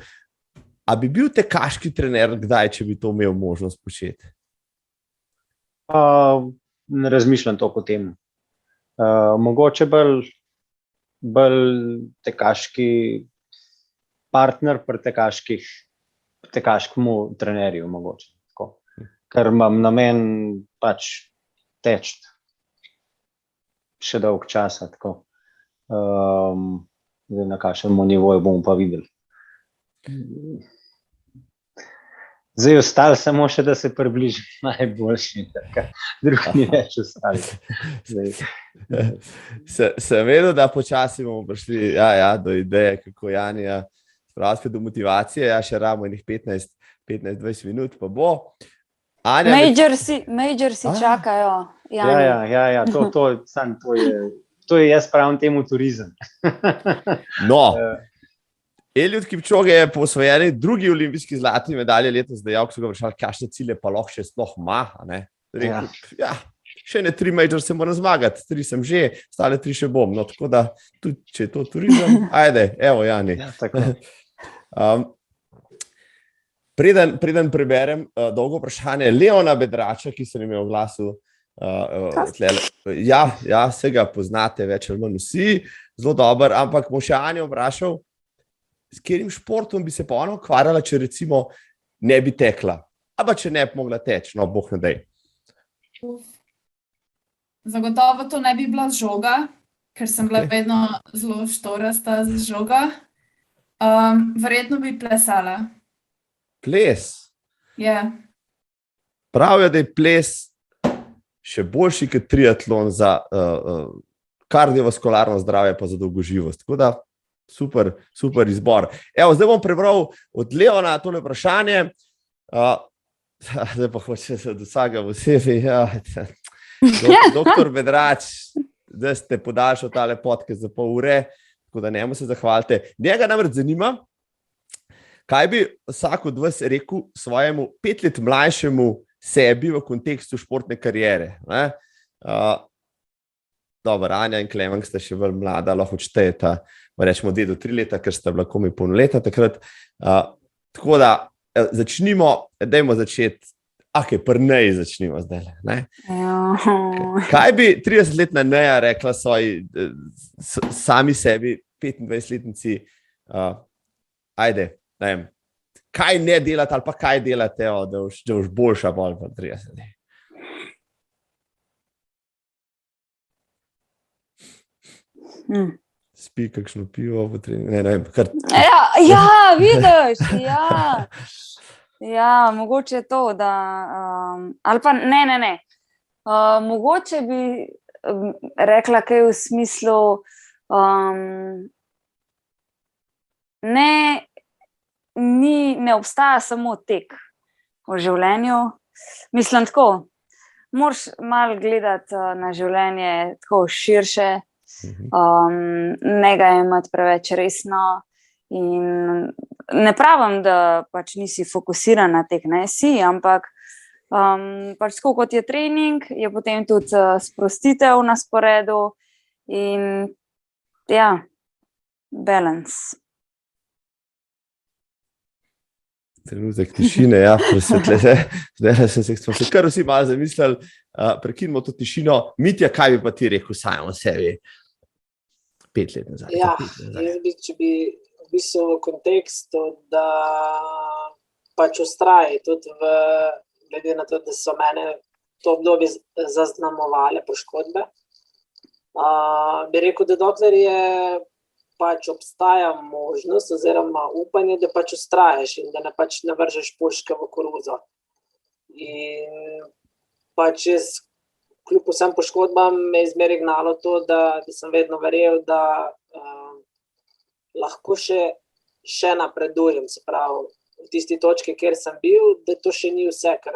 a bi bil tekaški trener kdaj, če bi to imel možnost početi? Ne razmišljam toliko o tem. Mogoče bolj tekaški partner pri tekaškemu trenerju, mogoče. Tako. Ker imam namen pač teči še dolg časa. Tako. Na kakšnemu nivoju bomo pa videli. Zdaj ostali samo še, da se približim najboljši, drugi ni več ostali. Sem vedel, da počasi bomo prišli do ideje, kako Janija spraviti do motivacije, še rabimo enih 15-20 minut, pa bo. Majorsi čakajo, Jani. Ja, to je to je jaz pravim temu turizem. No, Eliud Kipchoge je po osvojeni drugi olimpijski zlati medalji letos dejal, ko so ga vprašali, kakšne cilje pa lahko še sploh ima. Rekel, še ne 3 major se moram zmagati, 3 sem že, ostale 3 še bom. No, tako da, tudi če je to turizem, ajde, evo, Jani. Ja, tako. Preden preberem dolgo vprašanje Leona Bedrača, ki se nam je oglasil. Ja, se ga poznate več ali manj vsi, zelo dober, ampak bom še Anjo vprašal, s katerim športom bi se pa ona ukvarjala, če recimo ne bi tekla, ali če ne bi mogla teči, no, boh ne dej. Zagotovo to ne bi bila žoga, ker sem bila vedno zelo štorasta z žoga. Verjetno bi plesala. Ples? Ja. Pravijo, da je ples še boljši kot triatlon za kardiovaskularno zdravje pa za dolgoživost. Tako da super izbor. Evo, zdaj bom prebral od Leona tole vprašanje. Zdaj pa hoče se od vsega posebej. Doktor Bedrač, da ste podaljšali tale podcast za pol ure, tako da njemu se zahvalite. Njega namreč zanima, kaj bi vsak od vas rekel svojemu 5 let mlajšemu sebi v kontekstu športne kariere. Dobro, Anja in Klemen sta še bolj mlada, lahko odštejeta, rečemo 2 do 3 leta, ker sta bila komaj polnoleta takrat. Tako da dajmo začeti, pri Neji začnimo zdaj. Kaj bi 30-letna Neja rekla sami sebi, 25-letnici, ajde, ne vem, kaj ne delate ali pa kaj delate, da boš boljša bolj pa 30 let. Spi kakšno pivo, ne vem, kar... Ja, vidiš, ja. Ja, mogoče to, da... Ali pa ne. Mogoče bi rekla kaj v smislu... Ne obstaja samo tek v življenju. Mislim tako, moraš malo gledati na življenje tako širše, ne ga imati preveč resno in ne pravim, da pač nisi fokusiran na tek, ne si, ampak pač tako kot je trening, je potem tudi sprostitev na sporedu in ja, balance. Trenutek tišine, ja, presvetlete. Zdaj smo se kar vsi malo zamislili, prekinimo to tišino. Mitja, kaj bi pa ti rekel sam o sebi 5 let nazaj? Ja, jaz bi, če bi v bistvu v kontekstu, da pač ustraji, tudi glede na to, da so mene to obdobje zaznamovale poškodbe. Bi rekel, da dokler je pač obstaja možnost oziroma upanje, da pač ustrajaš in da ne vržeš puške v koruzo. In pač jaz, kljub vsem poškodbam, me je zmeraj gnalo to, da sem vedno verjel, da lahko še napredujem, se pravi, v tisti točki, kjer sem bil, da to še ni vse, kar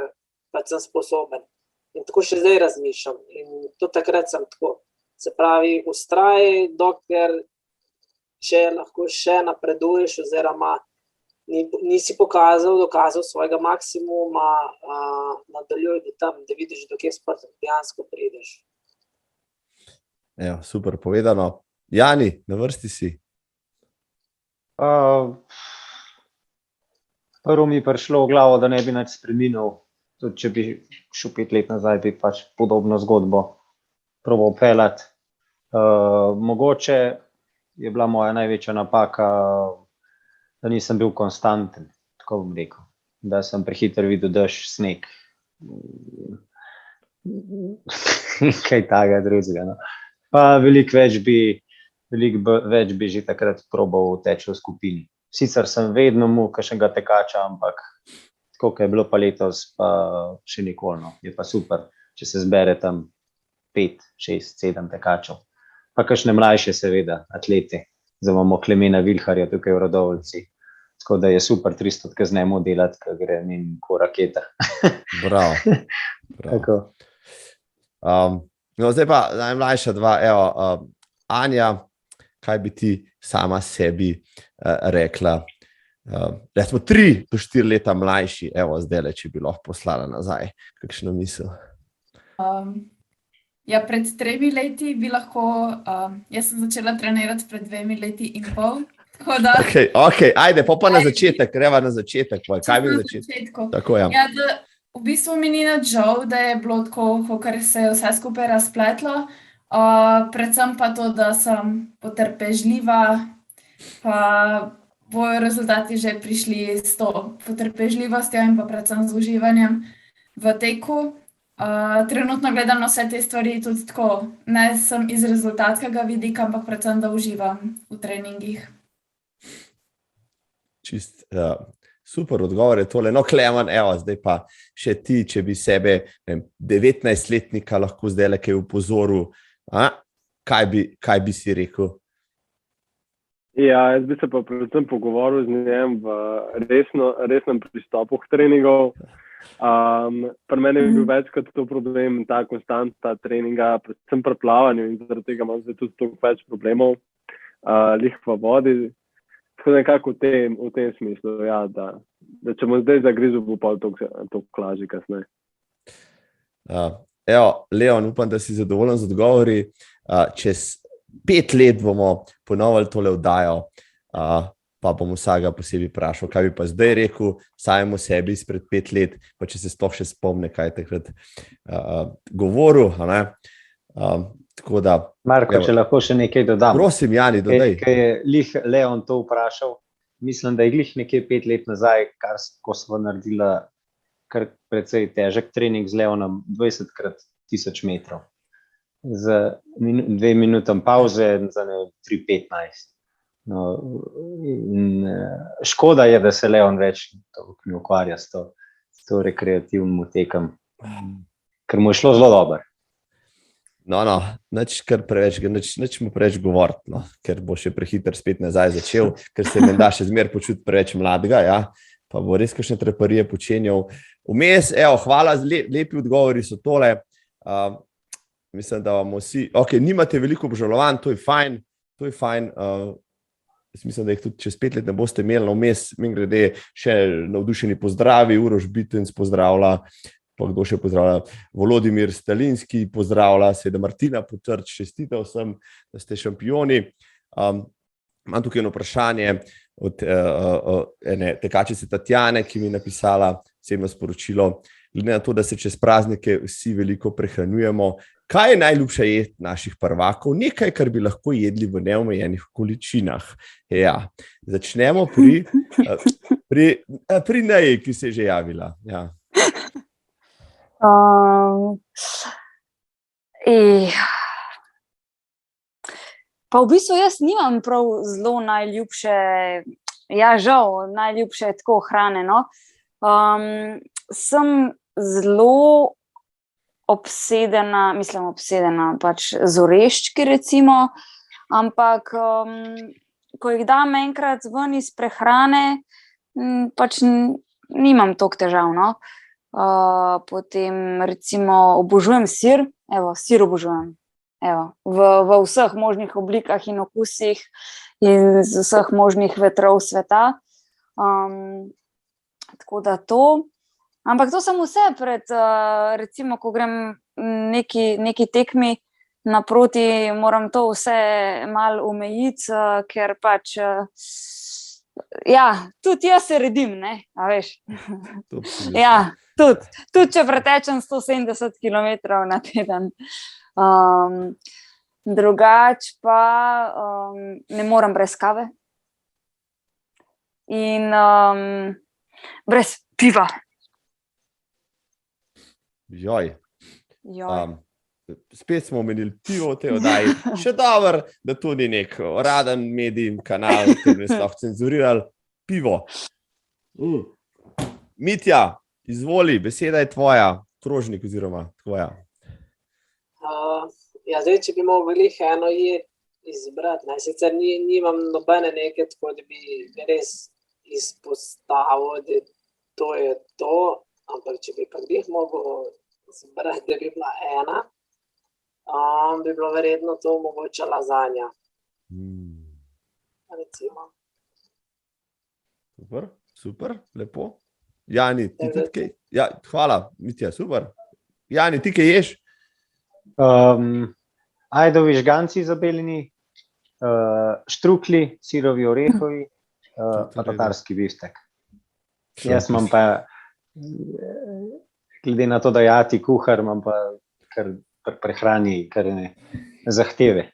pač sem sposoben. In tako še zdaj razmišljam. In tudi takrat sem tako. Se pravi, ustraj, dokler če lahko še napreduješ oziroma nisi dokazal svojega maksimuma, nadaljuj do tam, da vidiš, do kje dejansko prideš. Ja, super povedano. Jani, na vrsti si. Prvo mi je prišlo v glavo, da ne bi nič spremenil. Tudi če bi šel 5 let nazaj, bi pač podobno zgodbo probal peljati. Mogoče je bila moja največja napaka, da nisem bil konstanten, tako bom rekel. Da sem prehiter videl dež, sneg. Kaj takega drugega. No. Pa veliko več bi že takrat probal teči v skupini. Sicer sem vedno imel kakšnega tekača, ampak tako, je bilo pa letos, pa še nikoli. No. Je pa super, če se zbere tam 5, 6, 7 tekačev. Pa kakšne mlajše, seveda, atleti. Zdaj imamo Klemena Vilharja tukaj v Radovljici. Tako da je super 300 z njemu delati, ko gre njim ko raketa. Bravo. Tako. No, zdaj pa najmlajša dva, evo, Anja, kaj bi ti sama sebi rekla? Smo 3 do 4 leta mlajši, evo zdaj, če bi lahko poslala nazaj, kakšno misel? Ja, pred 3 leti bi lahko, jaz sem začela trenirati pred 2 leti in pol, tako da... Ok, ajde, pa na začetek, greva na začetek, kaj bi na začetku? Tako, ja. Ja, v bistvu mi ni nič žal, da je bilo tako, ker se je vse skupaj razpletlo, predvsem pa to, da sem potrpežljiva, pa bojo rezultati že prišli s to potrpežljivostjo in pa predvsem z uživanjem v teku. Trenutno gledam na vse te stvari tudi tako, ne sem iz rezultatskega vidika, ampak predvsem, da uživam v treningih. Čist super odgovor je tole. No, Klemen, evo, zdaj pa še ti, če bi sebe 19-letnika lahko zdaj kaj upozoril, kaj bi si rekel? Ja, jaz bi se pa predvsem pogovoril z njem v resnem pristopu k treningov. Pri meni je bil večkrat to problem, ta konstanta treninga, predvsem pri plavanju in zaradi tega imam zdaj tudi toliko več problemov, lih v vodi. Tako nekako v tem smislu, ja, da če bom zdaj zagrizel, bo pa toliko lažje kasneje. Evo, Leon, upam, da si zadovoljen z odgovori. Čez 5 let bomo ponovili tole oddajo, pa bom vsega posebej vprašal, kaj bi pa zdaj rekel samemu sebi izpred 5 let, pa če se sploh še spomne, kaj takrat govoril. Tako da, Marko, če lahko še nekaj dodam. Prosim, Jani, dodaj. Kaj je lih Leon to vprašal, mislim, da je glih nekaj 5 let nazaj, ko smo naredila kar precej težek trening z Leonom, 20x1000 metrov. Z 2 minutom pauze za 3:15. No, škoda je, da se Leon več ne ukvarja s to rekreativnim tekom, ker mu je šlo zelo dobro. No, nič mu preveč govoriti, no, ker bo še prehiter spet nazaj začel, ker se menda še zmer počuti preveč mladega, ja, pa bo res kakšne treparije počenjal. Vmes, evo, hvala, lepi odgovori so tole. Mislim, da vam vsi, nimate veliko obžalovanj, to je fajn. Jaz mislim, da jih tudi čez 5 let ne boste imeli, vmes, mimogrede, še navdušeni pozdravi, Uroš Bitenc pozdravlja, pa kdo še pozdravlja, Volodimir Stalinski pozdravlja, seveda Martina Potrč, čestitam vsem, da ste šampioni. Imam tukaj eno vprašanje od ene tekačice Tatjane, ki mi je napisala osebno sporočilo. Glede na to, da se čez praznike vsi veliko prehranjujemo, kaj je najljubša jed naših prvakov? Nekaj, kar bi lahko jedli v neomejenih količinah. Ja, začnemo pri Neji, ki se je že javila. Ja. Pa v bistvu jaz nimam prav zelo najljubše, ja, žal, najljubše tako hrane, no. Sem zelo obsedena pač z oreščki recimo, ampak ko jih dam enkrat ven iz prehrane, pač nimam toliko težav, no. Potem recimo obožujem sir, sir obožujem, v vseh možnih oblikah in okusih in z vseh možnih vetrov sveta. Tako da to, ampak to sem vse pred, recimo, ko grem neki tekmi naproti, moram to vse malo omejiti, ker pač, ja, tudi jaz se redim, ne, a veš. Ja, tudi če pretečem 170 kilometrov na teden. Drugač pa ne morem brez kave in brez piva. Joj. Spet smo omenili pivo v tej oddaji. Še dobro, da to ni nek raden medij, kanal, ki bi se lahko cenzurirali. Pivo. Mitja, izvoli, beseda je tvoja, krožnik oziroma tvoja. Ja, zdaj, če bi mogli eno jed izbrati, ne, sicer nimam nobene neke, tako da bi res izpostavil, da to je to, ampak če bi pa jih mogel izbrati, da bi bila ena, bi bilo verjetno to mogoče lazanja. Recimo. Super, lepo. Jani, ti tudi kaj? Ja, hvala, Mitja, super. Jani, ti kaj ješ? Ajdovi žganci zabeljeni, štrukli, sirovi orehovi, pa tatarski biftek. Jaz imam pa, glede na to, da jati kuhar, imam pa kar prehrani, kar ne zahteve.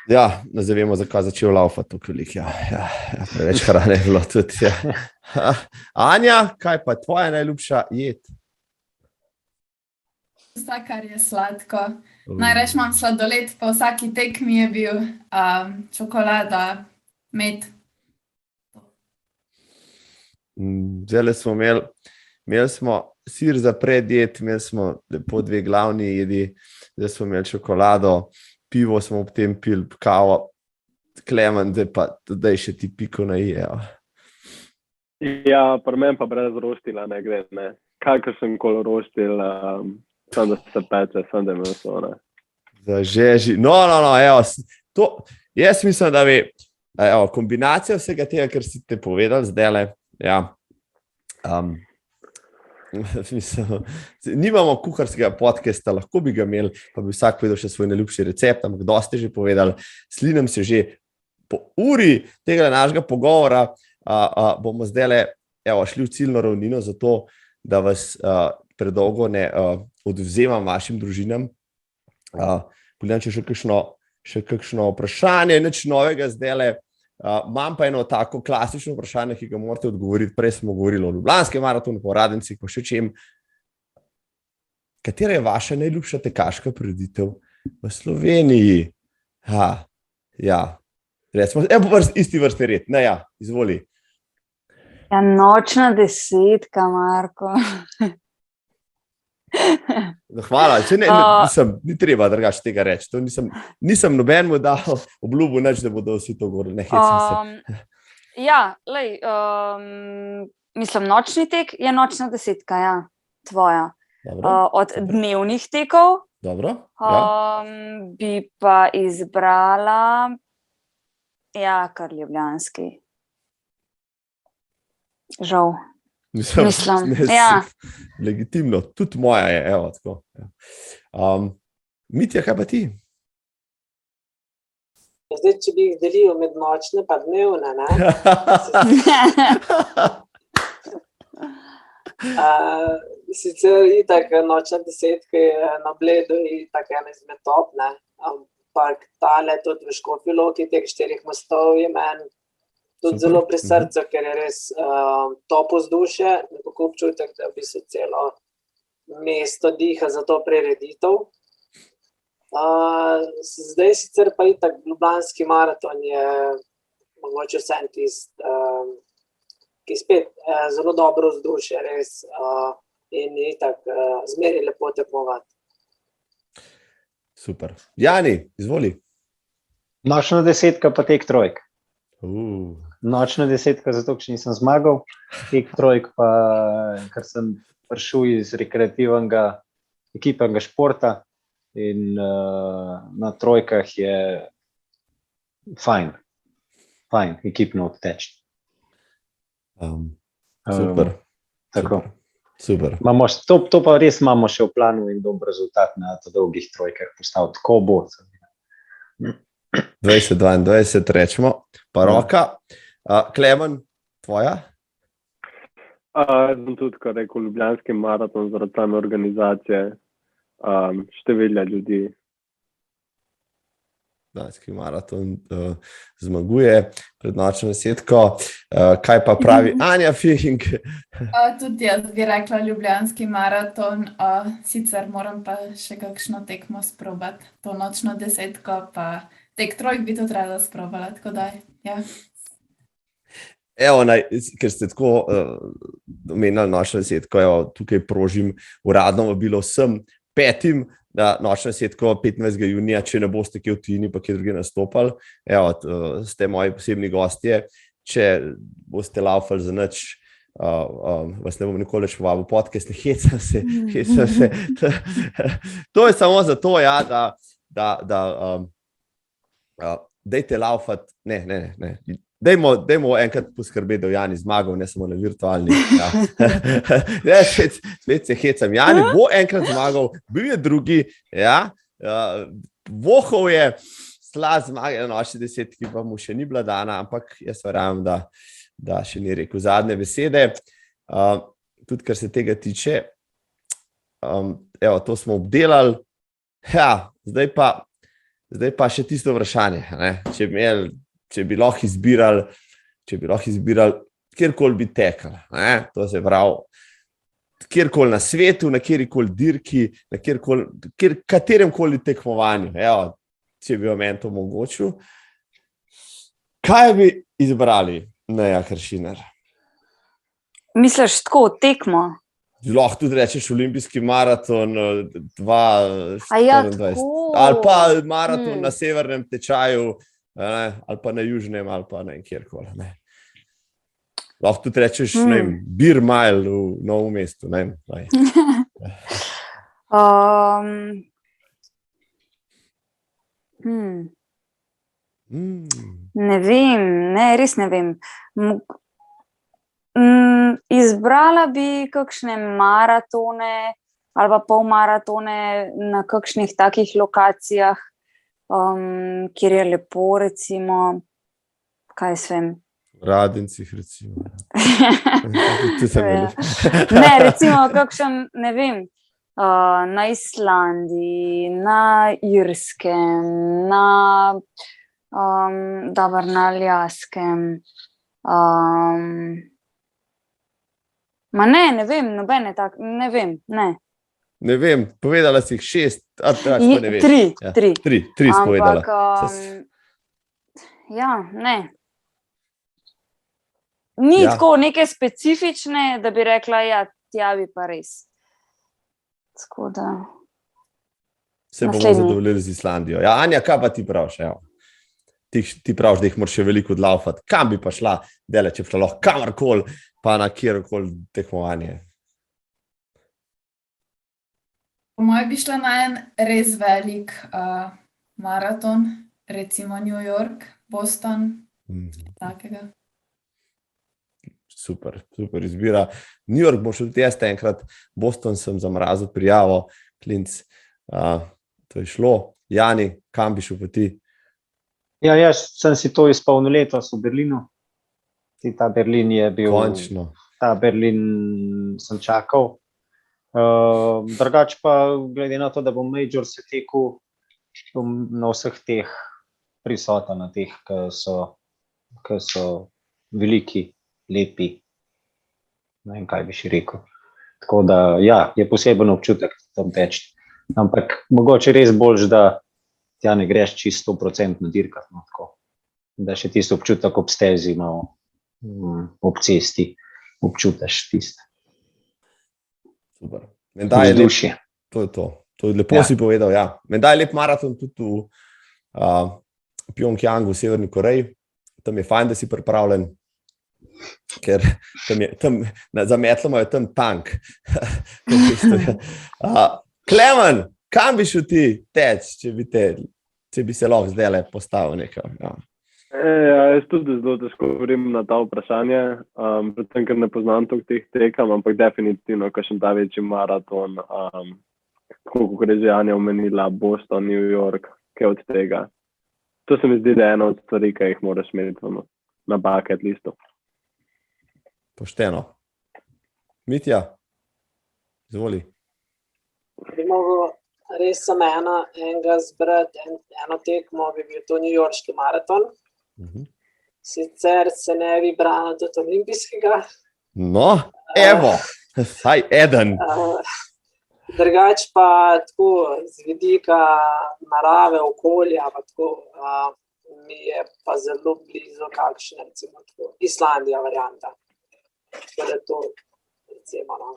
Ja, ne zavemo, zakaj začel laufati tako veliko. Ja, preveč hrane je bilo tudi. Ja. Anja, kaj pa tvoja najljubša jed? Vse, kar je sladko. Najraje imam sladoled, pa vsaki tekmi je bil čokolada, med. Zdaj smo imeli smo sir za predjed, imeli smo lepo 2 glavni jedi, zdaj smo imeli čokolado, pivo smo ob tem pili, kavo, Klemen, zdaj še ti piko na i. Ja, pri meni pa brez roštila ne gre, ne. Kakršen koli roštil, sam da se peče, sam da je meso, ne. Zažeži. No, evo, to, jaz mislim, da bi, evo, kombinacija vsega tega, kar si te povedal zdajle, ja, nimamo kuharskega podcasta, lahko bi ga imeli, pa bi vsak povedal še svoj najljubši recept, ampak dosti že povedali, slinem se že po uri tega našega pogovora, bomo zdajle šli v ciljno ravnino za to, da vas predolgo ne odvzemam vašim družinam. Pogledam, če še kakšno vprašanje, nič novega zdajle. Imam pa eno tako klasično vprašanje, ki ga morate odgovoriti. Prej smo govorili o Ljubljanskem maratonu, po Radencih, pa še čem. Katera je vaša najljubša tekaška prireditev v Sloveniji? Ja, recimo, isti vrstni red. Ne, ja, izvoli. Ja, nočna 10, Marko. Hvala, ni treba drugače tega reči. Nisem nobenemu dal obljubo nič, da bodo vsi to govorili. Ne hecam se. Ja, lej, mislim, nočni tek je nočna 10, ja, tvoja. Od dnevnih tekov bi pa izbrala kar ljubljanski. Žal. Mislim, ja. Legitimno, tudi moja je, evo, tako. Mitja, kaj pa ti? Zdaj, če bi jih delil med nočne pa dnevne, ne? Sicer itak nočna 10 je na Bledu itak ena izmed top, ne? Ampak tale tudi v Škofji Loki, teh 4 mostov je meni tudi zelo pri srcu, ker je res top vzdušje, nekako občutek, da bi se celo mesto diha za to prireditev. Zdaj sicer pa itak Ljubljanski maraton je mogoče vsem tisti, ki spet zelo dobro vzdušje, res, in itak zmeri lepo tekmovati. Super. Jani, izvoli. Nočna 10 pa tek trojk. Nočna 10, zato ker nisem zmagal, tek trojk pa, ker sem prišel iz rekreativnega ekipnega športa in na trojkah je fajn ekipno odteči. Super. Tako. Super. To pa res imamo še v planu in dober rezultat na dolgih trojkah postaviti. Tako bo. 2022 rečemo, pa roka. Klemen, tvoja? Jaz sem tudi, kar rekel, Ljubljanski maraton zaradi same organizacije, številja ljudi. Ljubljanski maraton zmaguje pred nočno 10. Kaj pa pravi Anja Fihing? Tudi jaz bi rekla Ljubljanski maraton, sicer moram pa še kakšno tekmo sprobati. To nočno 10, pa tek trojk bi tudi rada sprobala, tako da, ja. Evo, ker ste tako omenjali nočno 10, tukaj prožim uradno vabilo vsem 5. na nočno 10, 15. junija, če ne boste kje v tujini, pa kje druge nastopali. Evo, ste moji posebni gostje. Če boste laufali za nič, vas ne bom nikoli več povabil podcast, ne hecam se. To je samo zato, ja, da dajte laufati, ne. Dajmo enkrat poskrbeti, da Jani zmagal, ne samo na virtualni. Ja. Spet se hecam. Jani bo enkrat zmagal, bil je drugi, ja. Vohov je slad zmage na naši 10, ki pa mu še ni bila dana, ampak jaz verjamem, da še ni rekel zadnje besede. Tudi, kar se tega tiče, evo, to smo obdelali. Ja, zdaj pa še tisto vprašanje, ne? Če bi lahko izbirali, kjerkoli bi tekli, ne? To se pravi, kjerkoli na svetu, na kjerkoli dirki, na kateremkoli tekmovanju, evo, če bi vam to omogočil. Kaj bi izbrali, Neja Kršinar? Misliš tako, tekmo? Lahko tudi rečeš olimpijski maraton 2024, ja, tako. Ali pa maraton na severnem tečaju, ali pa na južnem, ali pa ne kjerkoli. Ne. Lahko tudi rečeš, ne vem, Beer Mile v Novem mestu. Ne vem, res ne vem. Izbrala bi kakšne maratone ali pa polmaratone na kakšnih takih lokacijah, kjer je lepo, recimo, kaj s vem. Radencih, recimo. Ne, recimo kakšen, ne vem, na Islandiji, na Irskem, na Aljaskem. Ma ne vem, nobene tak, ne vem, ne. Ne vem, povedala si jih 6, ne vem. 3 spovedala. Ja, ne. Ni tako neke specifične, da bi rekla, ja, tja bi pa res. Tako da. Se bomo zadovoljili z Islandijo. Ja, Anja, kaj pa ti praviš? Ti praviš, da jih moraš še veliko odlaufati. Kam bi pa šla, če bi šla lahko kamorkoli, pa na kjerkoli tekmovanje? Po mojem bi šla na en res velik maraton, recimo New York, Boston, takega. Super izbira. New York boš tudi jaz enkrat, Boston sem zamrazil prijavo, klinc, to je šlo. Jani, kam bi šel pa ti? Ja, jaz sem si to izpolnil letos v Berlinu. Ta Berlin je bil... Končno. Ta Berlin sem čakal. Drugače pa, glede na to, da bom major se tekel, bom na vseh teh prisoten, na teh, ki so veliki, lepi. Ne vem, kaj bi še rekel. Tako da, ja, je poseben občutek tam teči. Ampak mogoče res boljš, da tja ne greš čisto 100% dirkat. No, tako. Da še tisto občutek ob stezi, ob cesti, občutaš tisto. Super. Vzdušje. To je to. To je lepo si povedal, ja. Menda je lep maraton tudi v Pjongjangu, v Severni Koreji. Tam je fajn, da si pripravljen, ker tam za metlom je tam tank. Klemen, kam bi šel ti teč, če bi se lahko zdaj postavil nekaj? Ja. Jaz tudi zelo težko govorim na ta vprašanje, predvsem, ker ne poznam toliko teh tekem, ampak definitivno, kakšen ta večji maraton, kot je že Anja omenila, Boston, New York, kaj od tega. To se mi zdi, da je ena od stvari, ki jih moraš imeti na bucket listu. Pošteno. Mitja, izvoli. Bi mogel res samo enega zbrati, eno tekmo, bi bil to New Yorkski maraton. Sicer se ne bi branil tudi olimpijskega. No, evo, saj eden. Drugače pa tako z vidika narave, okolja, pa tako mi je pa zelo blizu kakšne, recimo tako, Islandija varianta. Tako da to, recimo, no.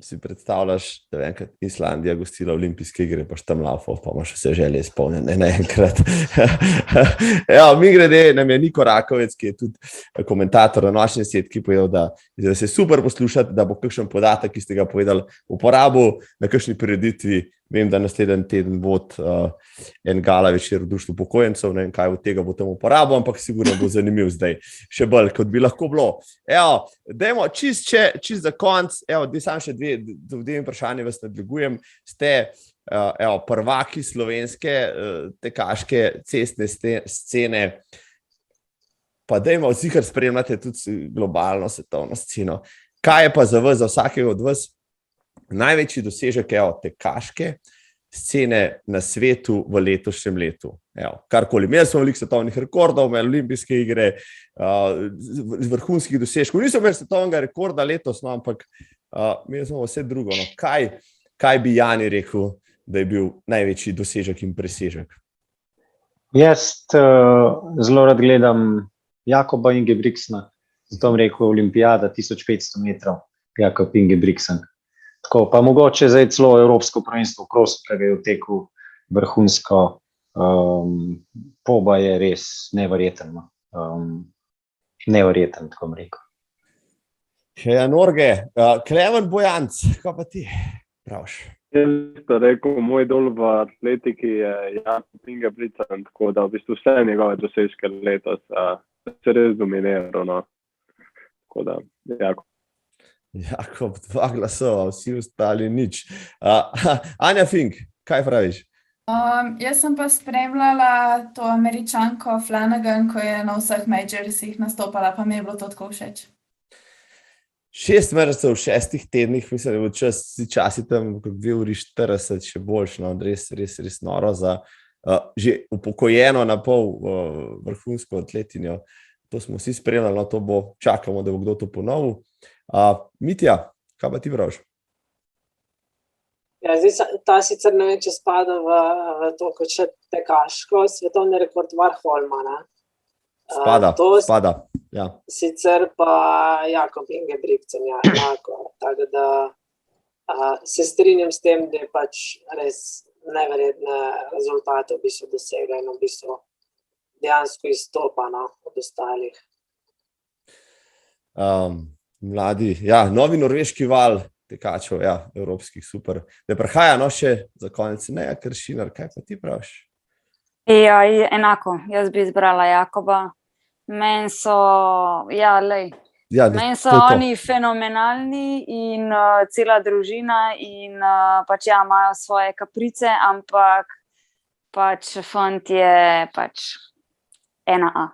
si predstavljaš, da je enkrat Islandija gostila olimpijske igre, pa tam laufal, pa imaš vse želje izpolnjene naenkrat. Mi grede, nam je Niko Rakovec, ki je tudi komentator na Nočni setki, povedal, da se je super poslušati, da bo kakšen podatek, ki ste ga povedali, uporabil na kakšni prireditvi. Vem, da naslednji teden bo en gala večer v društvu upokojencev, ne vem, kaj od tega bo tam uporabil, ampak sigurno bo zanimiv zdaj, še bolj, kot bi lahko bilo. Dajmo čist za konc, sam še dve vprašanje vas nadlegujem. Ste prvaki slovenske tekaške cestne scene, pa dajmo zihar spremljate tudi globalno svetovno sceno. Kaj je pa za vas, za vsakega od vas, največji dosežek tekaške scene na svetu v letošnjem letu? Karkoli. Imeli smo veliko svetovnih rekordov, imeli olimpijske igre, vrhunskih dosežkov. Nismo imeli svetovnega rekorda letos, no, ampak imeli smo vse drugo. No. Kaj bi Jani rekel, da je bil največji dosežek in presežek? Jaz zelo rad gledam Jakoba Ingebrigtsena, zato bom rekel olimpijada 1500 metrov, Jakob Ingebrigtsen. Tako, pa mogoče zdaj celo evropsko prvenstvo v krosu, ki ga je v teku vrhunsko, Poba je res neverjeten. Neverjeten, tako bom rekel. Norge, Klemen Bojanc, kaj pa ti praviš? Jaz bi rekel, moj dol v atletiki je Jakob Ingebrigtsen, tako da v bistvu vse njegove dosežke letos se res dominiral. No. Tako da, Jakob, 2 glasova, vsi ostali nič. Anja Fink, kaj praviš? Jaz sem pa spremljala to Američanko Flanagan, ko je na vseh majorsih nastopala, pa mi je bilo to tako všeč. 6 mesecev v 6 tednih, mislim, da je bil časi tam 2 uri 40, še boljš, no, res noro za že upokojeno na pol vrhunsko atletinjo. To smo vsi spremljali, no, to bo, čakamo, da bo kdo to ponovil. Mitja, kaj pa ti praviš? Zdaj, ta sicer ne vem, če spada v to, kot še tekaško, svetovni rekord Warholma, ne? Spada, ja. Sicer pa Jakob Ingebrigtsen, enako. Tako da se strinjam s tem, da je pač res neverjetne rezultate v bistvu dosega in v bistvu dejansko izstopa od ostalih. Mladi, novi norveški val tekačev, evropskih, super. Da prihaja, no, še za konec, Neja Kršinar, kaj pa ti praviš? Enako, jaz bi izbrala Jakoba. Meni so, oni fenomenalni in cela družina in pač imajo svoje kaprice, ampak pač fant je pač 1A.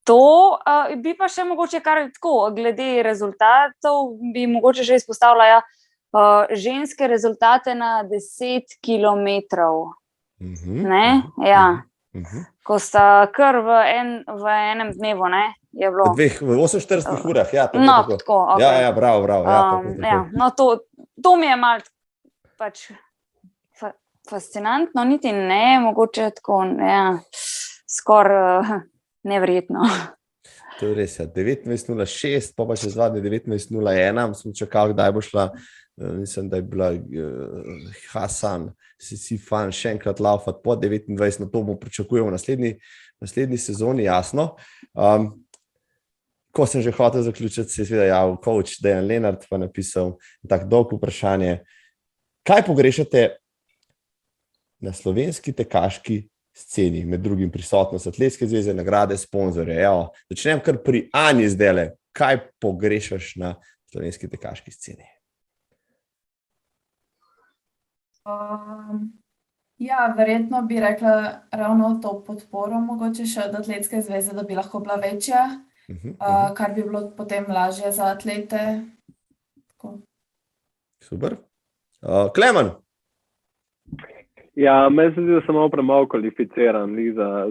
To bi pa še mogoče kar tako, glede rezultatov, bi mogoče še izpostavila ženske rezultate na 10 kilometrov. Ko sta kar v enem dnevu, ne, je bilo. V 48 urah, tako. Okay. Bravo. No, to mi je malo pač fascinantno, niti ne, mogoče tako, skoraj neverjetno. To je res, 19.06, pa še zvadne 19.01, sem čakal, kdaj bo šla, mislim, da je bila Hasan, Sifan še enkrat laufati po 29, na to bomo pričakujemo v naslednji sezoni, jasno. Ko sem že hotel zaključiti, se je seveda javil coach Dejan Lenart, pa napisal tako dolgo vprašanje. Kaj pogrešate na slovenski tekaški sceni, med drugim prisotnost Atletske zveze, nagrade, sponzorje? Začnem kar pri Anji zdajle. Kaj pogrešaš na slovenski tekaški sceni? Verjetno bi rekla ravno to podporo, mogoče še od Atletske zveze, da bi lahko bila večja, kar bi bilo potem lažje za atlete. Tako. Super. Klemen? Meni se zdi, da sem malo premalo kvalificiran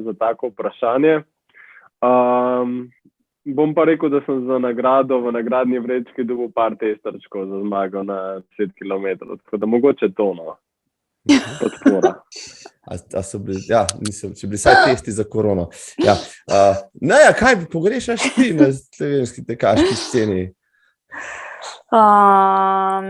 za tako vprašanje. Bom pa rekel, da sem za nagrado v nagradni vrečki dobil par testerčkov za zmago na 10 km, tako da mogoče to, no. Podpora. Če bili saj testi za korono. Kaj pogrešaš ti na slovenski tekaški sceni? A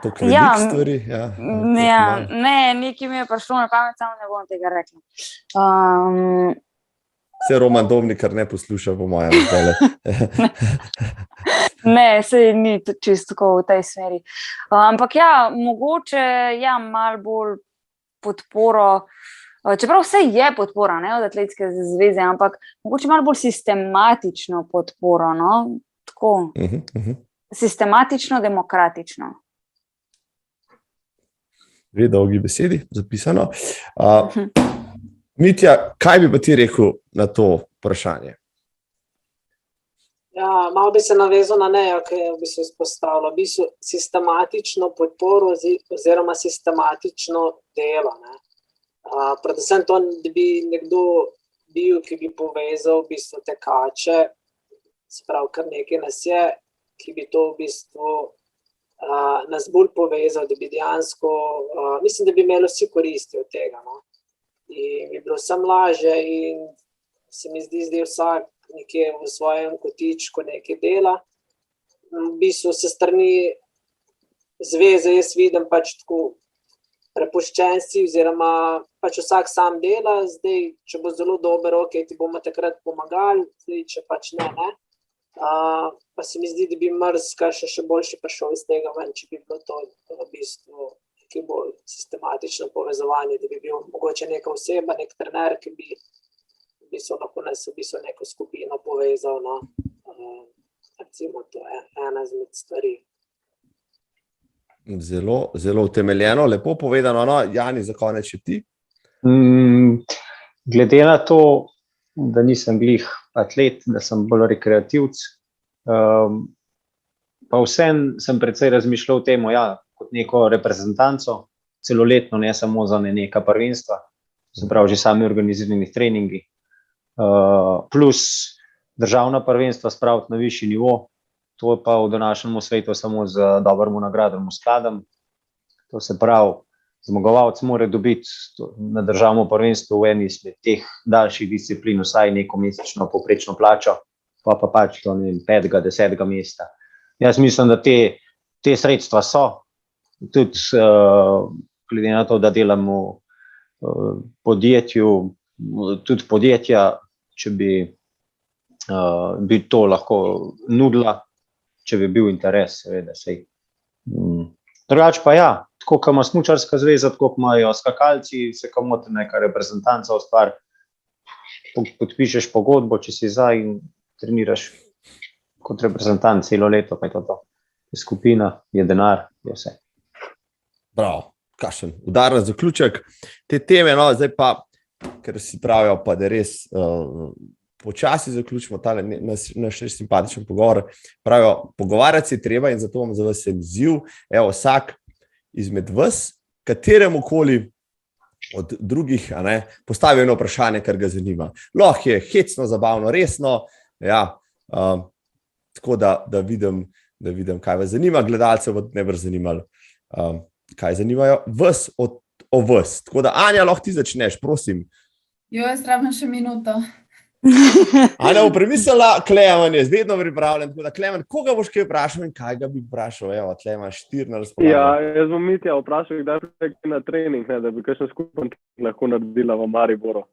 to veliko stvari? Ne, nekaj mi je prišlo na pamet, samo ne bom tega rekla. Se Roman Dobnikar ne posluša, po mojem. Ne, sej ni čisto tako v tej smeri. Ampak ja, mogoče malo bolj podporo, čeprav vse je podpora, ne, od Atletske zveze, ampak mogoče malo bolj sistematično podporo, no, tako. Sistematično, demokratično. Dve dolgi besedi, zapisano. Mitja, kaj bi pa ti rekel na to vprašanje? Ja, malo bi se navezal na Nejo, ki je v bistvu izpostavila. V bistvu sistematično podporo oziroma sistematično delo. Ne. Predvsem to, da bi nekdo bil, ki bi povezal v bistvu tekače, se pravi, kar nekaj nas je, ki bi to v bistvu nas bolj povezal, da bi dejansko, mislim, da bi imeli vsi koristi od tega. No. In bi bilo vsem lažje in se mi zdi, da vsak nekje v svojem kotičku nekaj dela. V bistvu se strani zveze jaz vidim pač tako prepuščen si oziroma pač vsak sam dela, zdaj, če bo zelo dober, ok, ti bomo takrat pomagali, zdaj, če pač ne. Pa se mi zdi, da bi marsikaj še boljše prišel iz tega ven, če bi bilo to v bistvu nekaj bolj sistematično povezovanje, da bi bil mogoče neka oseba, nek trener, ki bi v bistvu lahko nas v bistvu neko skupino povezal. No. Recimo, to je ena izmed stvari. Zelo, zelo utemeljeno, lepo povedano. No, Jani, za konec še ti? Glede na to, da nisem glih atlet, da sem bolj rekreativc, pa vsem sem precej razmišljal o tem, kot neko reprezentanco, celoletno, ne samo za neka prvenstva, se pravi že sami organizirani treningi, plus državna prvenstva spraviti na višji nivo, to pa v današnjem svetu samo z dobrim nagradnim skladom. To se pravi, zmagovalec mora dobiti na državnem prvenstvu v eni izmed teh daljših disciplin vsaj neko mesečno povprečno plačo, pa pač to 5., 10. mesta. Jaz mislim, da te sredstva so, tudi glede na to, da delamo podjetju, tudi podjetja, če bi to lahko nudila, če bi bil interes, seveda sej. Drugače pa tako kot ima smučarska zveza, tako kot imajo skakalci, se komote neka reprezentanca ustvari, podpišeš pogodbo, če si za in treniraš kot reprezentant celo leto, pa je to. Je skupina, je denar, je vse. Bravo, kakšen udaren zaključek te teme, no, zdaj pa, ker si pravijo pa, da res počasi zaključimo tale naš simpatičen pogovor. Pravijo, pogovarjati se treba in zato vam za vas en izziv. Evo, vsak izmed vas, kateremukoli od drugih, postavi eno vprašanje, kar ga zanima. Lahko je hecno, zabavno, resno, tako da vidim, kaj vas zanima. Gledalce bo najbrž zanimalo, kaj zanimajo vas o vas. Tako da, Anja, lahko ti začneš, prosim. Jaz rabim še minuto. Anja, bo premislila, Klemen je vedno pripravljen, tako da, Klemen, koga boš kaj vprašal in kaj ga bi vprašal? Evo, tle imaš 4 na razpolago. Ja, jaz bom Mitja vprašal, kdaj prejti na trening, da bi kakšen skupaj lahko naredila v Mariboru.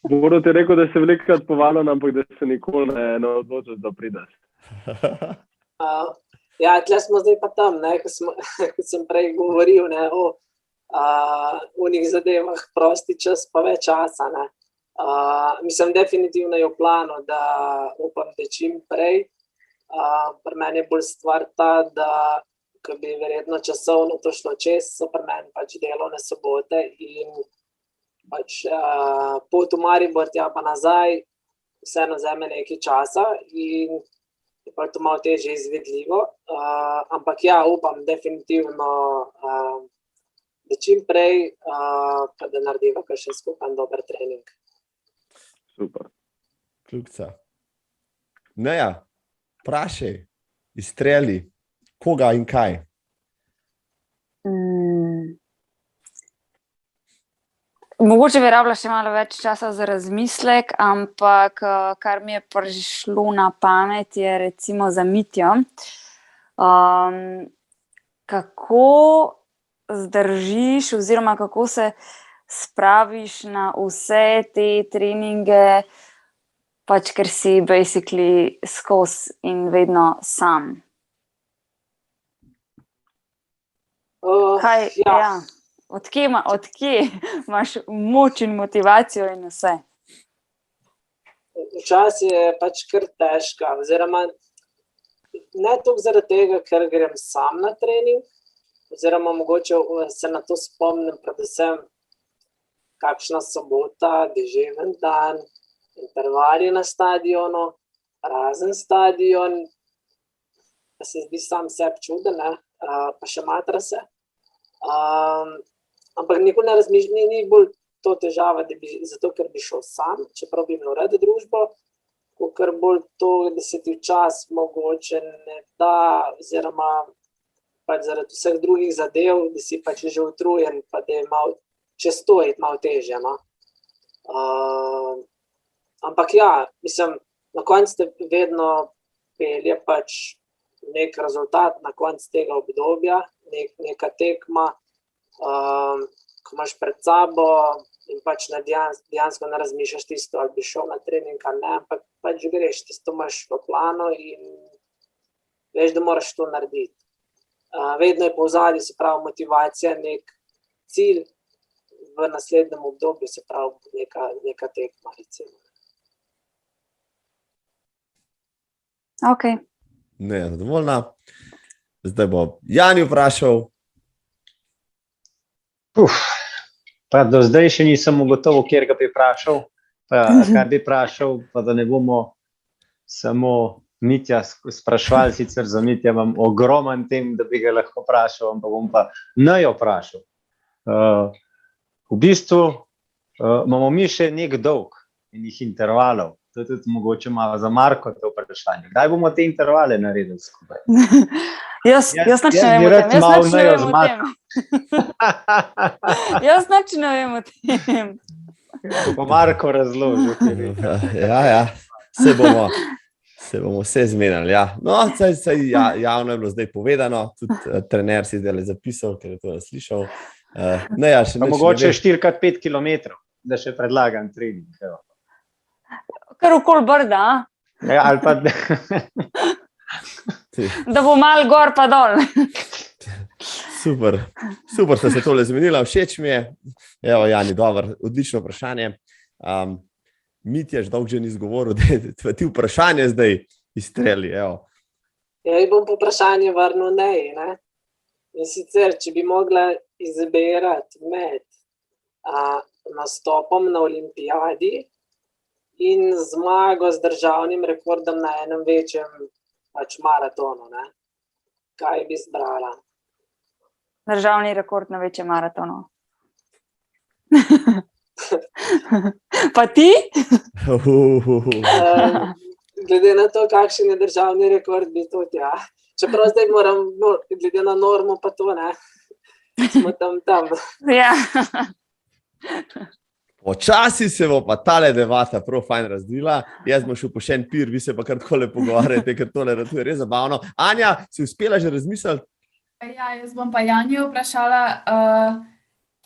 Boro ti rekel, da se velikokrat povabljen, ampak da se nikoli ne odločiš, da prideš. Ja, tle smo zdaj pa tam, kot sem prej govoril, o unih zadevah, prosti čas pa več časa. Mislim, definitivno je v planu, da upam, da čim prej. Pri meni je bolj stvar ta, da ko bi verjetno časovno to šlo čez, so pri meni pač delovne sobote in pač pot v Maribor, tja pa nazaj, vseeno vzame nekaj časa in je pa to malo težje izvedljivo. Ampak ja, upam definitivno, da čim prej, pa da narediva kakšen skupaj dober trening. Super. Kljubca. Neja, vprašaj, izstreli, koga in kaj? Mogoče bi rabila še malo več časa za razmislek, ampak kar mi je prišlo na pamet, je recimo za Mitjo. Kako zdržiš oziroma kako se spraviš na vse te treninge, pač ker si basically skozi in vedno sam? Kaj, ja. Od kje imaš moč in motivacijo in vse? Včasih je pač kar težka, oziroma ne toliko zaradi tega, ker grem sam na trening, oziroma mogoče se na to spomnim predvsem kakšna sobota, deževen dan, intervali na stadionu, prazen stadion, pa se zdi sam sebi čuden, pa še matrase. Ampak nikoli ne razmišljam, ni bolj to težava, zato ker bi šel sam, čeprav bi imel rad družbo, ker bolj to, da se ti včas mogoče ne da, oziroma pač zaradi vseh drugih zadev, da si pač že utrujen, pa da je malo čez to je malo težje. No? Ampak ja, mislim, na koncu te vedno pelje pač nek rezultat na koncu tega obdobja, neka tekma, ko imaš pred sabo in pač dejansko ne razmišljaš tisto, ali bi šel na trening, ali ne, ampak pač greš, tisto imaš v planu in veš, da moraš to narediti. Vedno je po ozadju, se pravi, motivacija, nek cilj v naslednjem obdobju, se pravi, neka tekma, recimo. Ok. Ne, zadovoljna. Zdaj bo Jani vprašal. Pa do zdaj še nisem ugotovil, kjer ga bi vprašal, pa kar bi vprašal, pa da ne bomo samo Mitja sprašvali, sicer za Mitja imam ogromen tem, da bi ga lahko vprašal, ampak bom pa Nejo vprašal. V bistvu imamo mi še nek dolg enih intervalov, to je tudi mogoče malo za Marko to vprašanje. Kdaj bomo te intervale naredili skupaj? Jaz nič ne vem o tem. Jaz nič ne vem o tem. Pa Marko razloži. Ja, se bomo vse zmenili. Ja. No, javno je bilo zdaj povedano, tudi trener si zdaj zapisal, ker je to slišal. Mogoče 4x5 kilometrov, da še predlagam trening. Kar okoli Brda. Ja, ali pa... Da bo malo gor pa dol. Super ste se tole zmenila, všeč mi je. Evo, Jani, dobro, odlično vprašanje. Mitja že dolgo že ni izgovoril, da ti vprašanje zdaj izstreli, evo. Ja, bom po vprašanje vrnil ne. In sicer, če bi mogla izbirati med nastopom na olimpijadi in zmago z državnim rekordom na enem večjem pač maratonu, ne? Kaj bi izbrala? Državni rekord na večjem maratonu. Pa ti? Glede na to, kakšen je državni rekord, bi tudi, ja. Čeprav zdaj moram, glede na normo pa to, ne, smo tam. Ja. Počasi se bo pa tale debata prav fajn razvila. Jaz bom šel po še en pir, vi se pa kar takole pogovarjate, ker tole je res zabavno. Anja, si uspela že razmisliti? Ja, jaz bom pa Janjo vprašala,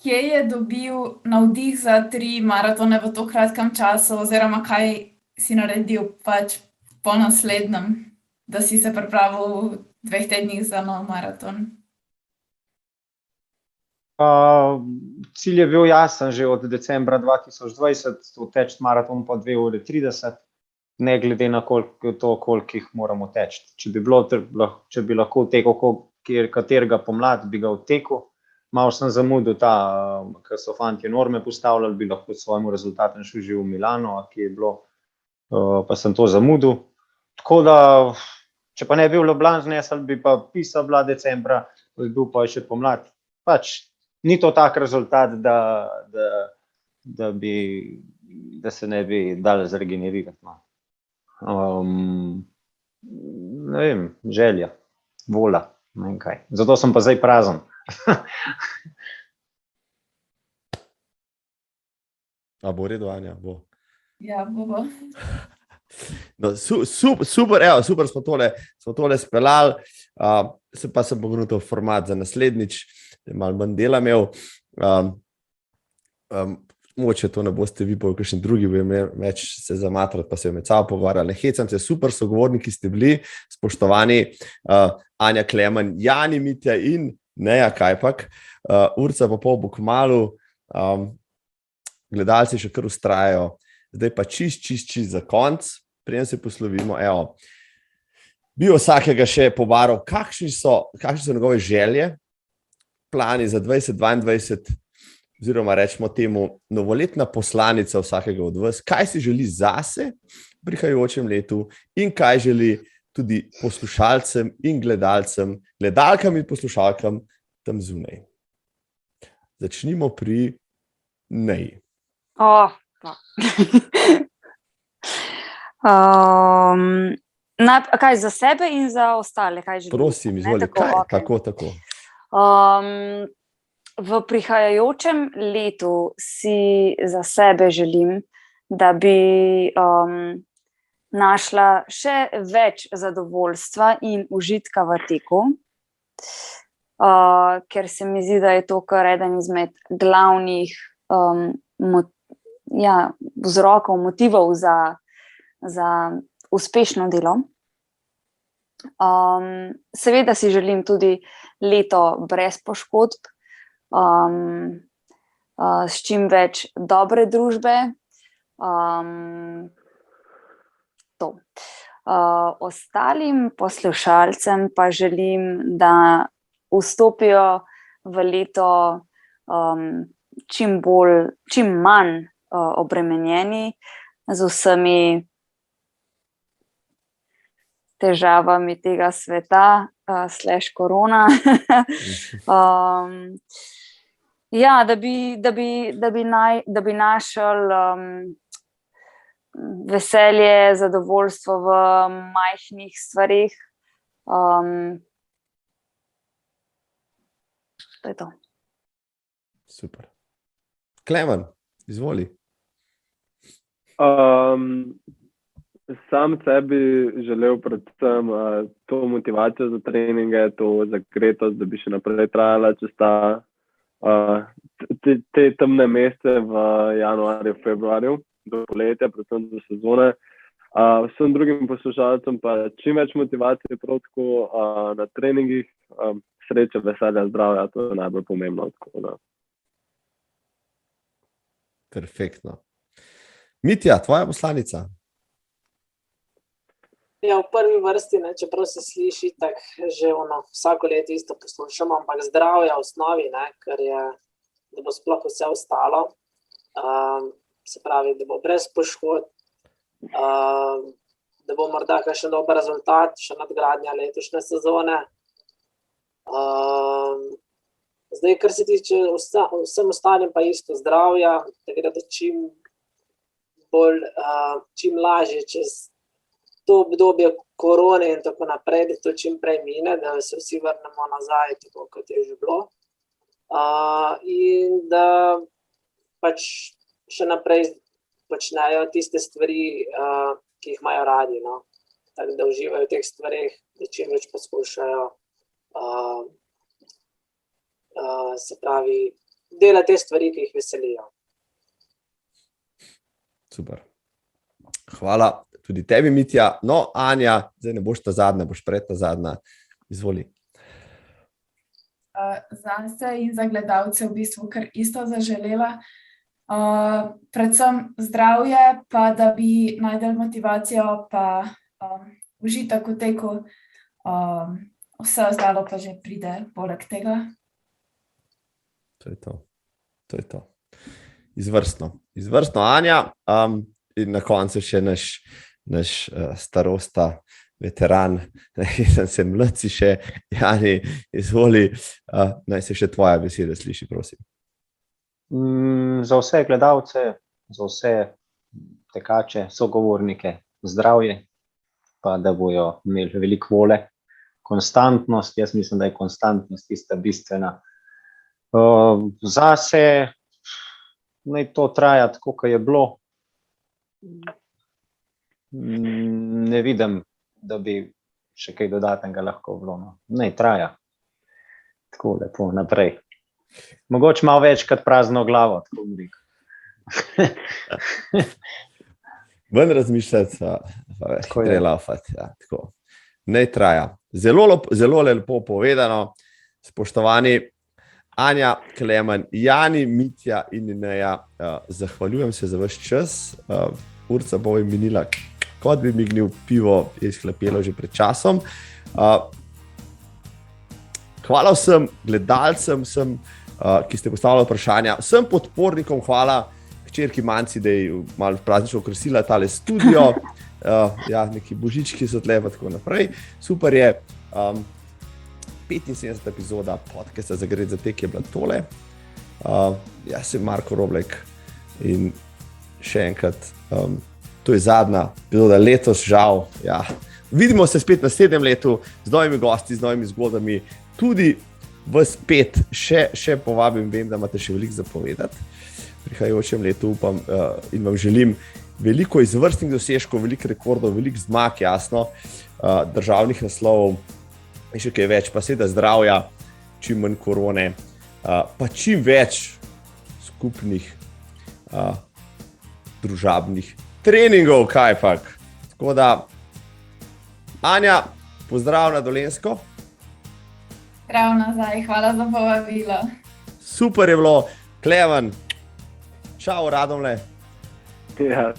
kje je dobil navdih za 3 maratone v to kratkem času, oziroma kaj si naredil pač po naslednjem, da si se pripravil v 2 tednih za nov maraton. Cilj je bil jasen že od decembra 2020, teči maraton po 2 uri 30, ne glede na koliko jih moramo teči. Če bi lahko tekel katerega pomlad, bi ga odtekel. Malo sem zamudil ker so fantje norme postavljali, bi lahko s svojim rezultatom šel že v Milano, ki je bilo, pa sem to zamudil. Tako da, če pa ne bi v Ljubljani znesel, bi pa pisal bila decembra, bi bil pa še pomlad. Pač, ni to tak rezultat, da se ne bi dali zregenerirati. Ne vem, želja, volja, ne vem kaj. Zato sem pa zdaj prazen. A bo v redu, Anja? Bo. Ja, bo. No, super, evo, super smo tole speljali. Se pa sem pogledal format za naslednjič, da je malo manj dela imel. Mogoče to ne boste vi, pa v kakšen drugi bi več se zamatrati, pa se med sabo pogovarjali. Ne hecam se, super sogovorniki ste bili, spoštovani Anja Klemen, Jani Mitja in Neja Kajpak. Urca pa pol bo kmalu, gledalci še kar ustrajajo. Zdaj pa čist za konc, preden se poslovimo. Evo, bi vsakega še pobaral, kakšne so njegove želje, plani za 2022, oziroma rečemo temu novoletna poslanica vsakega od vas, kaj si želi zase v prihajajočem letu in kaj želi tudi poslušalcem in gledalcem, gledalkam in poslušalkam tam zunaj. Začnimo pri Neji. Kaj za sebe in za ostale? Prosim, izvoli, tako. V prihajajočem letu si za sebe želim, da bi našla še več zadovoljstva in užitka v teku, ker se mi zdi, da je to kar eden izmed glavnih vzrokov, motivov za uspešno delo. Seveda si želim tudi leto brez poškodb, s čim več dobre družbe. Ostalim poslušalcem pa želim, da vstopijo v leto čim manj obremenjeni z vsemi težavami tega sveta / korona. Da bi našel veselje, zadovoljstvo v majhnih stvarih. To je to. Super. Klemen, izvoli. Sam sebi želel predvsem to motivacijo za treninge, to zagretost, da bi še naprej trajala čez te temne mesece v januarju, februarju, do poletja, predvsem do sezone. Vsem drugim poslušalcem pa čim več motivacije prav tako na treningih, sreče, veselja, zdravja, to je najbolj pomembno. Perfektno. Mitja, tvoja poslanica? Ja, v prvi vrsti, čeprav se sliši tako že vsako leto isto poslušamo, ampak zdravje v osnovi, ker je, da bo sploh vse ostalo, se pravi, da bo brez poškodb, da bo morda kakšen dober rezultat, še nadgradnja letošnje sezone. Zdaj, kar se tiče vsem ostalim pa isto zdravja, da gre da čim lažje čez to obdobje korone in tako naprej, da to čim prej mine, da se vsi vrnemo nazaj, tako kot je že bilo. In da pač še naprej počnejo tiste stvari, ki jih imajo radi. Tako da uživajo v teh stvareh, da čim več poskušajo, se pravi, delati te stvari, ki jih veselijo. Super. Hvala tudi tebi, Mitja. No, Anja, zdaj ne boš ta zadnja, boš pred ta zadnja. Izvoli. Zase in za gledalce v bistvu kar isto zaželela. Predvsem zdravje, pa da bi najdel motivacijo, pa užitek v teku. Vse ostalo pa že pride poleg tega. To je to. Izvrstno, Anja. In na koncu še naš starosta, veteran, sem se mladci še, Jani, izvoli, naj se še tvoja beseda sliši, prosim. Za vse gledalce, za vse tekače, sogovornike, zdravje, pa da bojo imeli veliko vole, konstantnost, jaz mislim, da je konstantnost tista bistvena. Zase naj to traja tako, kot je bilo. Ne vidim, da bi še kaj dodatnega lahko bilo. No. Naj traja. Tako lepo naprej. Mogoče malo večkrat prazno glavo, tako bi rekel. Ven razmišljati, Tako je. gre laufati. Ja, tako. Naj traja. Zelo lepo povedano. Spoštovani Anja, Klemen, Jani, Mitja in Neja, zahvaljujem se za vaš čas. Urca bo minila, kot bi mignil pivo, je izhlepelo že pred časom. Hvala vsem gledalcem, ki ste postavili vprašanja. Vsem podpornikom hvala, hčerki Manci, da je malo praznično okrasila tale studio. Ja, neki božički so tle, pa tako naprej. Super je. 75. epizoda podcasta Zagret za tek je bila tole. Jaz sem Marko Roblek in še enkrat, to je zadnja epizoda letos, žal. Ja. Vidimo se spet na 7 letu z novimi gosti, z novimi zgodami. Tudi vas 5 še povabim, vem, da imate še veliko zapovedati. Prihajajočem letu upam in vam želim veliko izvrstnih dosežkov, veliko rekordov, veliko zmag, jasno, državnih naslovov in še kaj več, pa seveda zdravja, čim manj korone, pa čim več skupnih družabnih treningov, kajpak. Tako da, Anja, pozdrav na Dolenjsko. Prav nazaj, hvala za povabilo. Super je bilo, Klemen, čau, Radomlje. Ja,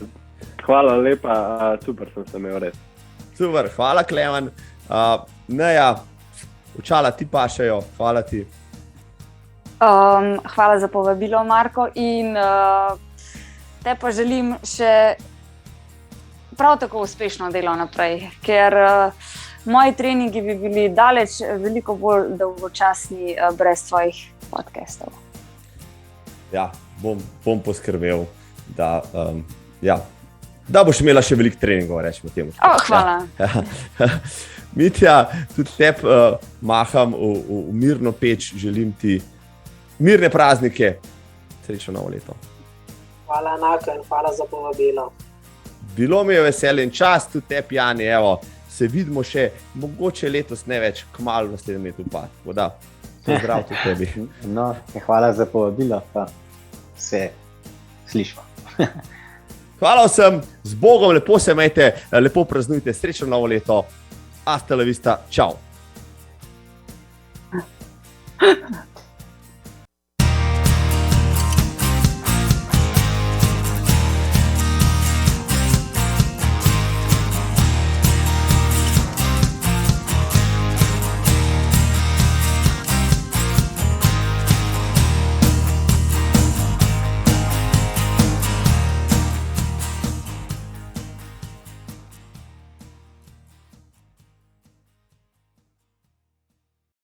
hvala lepa, super sem se imel res. Super, hvala, Klemen. Neja, očala ti pašejo, hvala ti. Hvala za povabilo, Marko, in te pa želim še prav tako uspešno delo naprej, ker moji treningi bi bili daleč veliko bolj dolgočasni brez tvojih podcastov. Ja, bom poskrbel, da boš imela še veliko treningov, rečemo temu. Hvala. Ja. Mitja, tudi tebi maham v mirno peč, želim ti mirne praznike, srečno novo leto. Hvala enako in hvala za povabilo. Bilo mi je veselje in čast, tudi tebi, Jani, evo, se vidimo še, mogoče letos ne več, kmalu v naslednjem letu pa. Voda, pozdrav tudi tebi. No, hvala za povabilo, pa se slišimo. Hvala vsem, z Bogom, lepo se imejte, lepo praznujte, srečno novo leto. Hasta la vista, čau.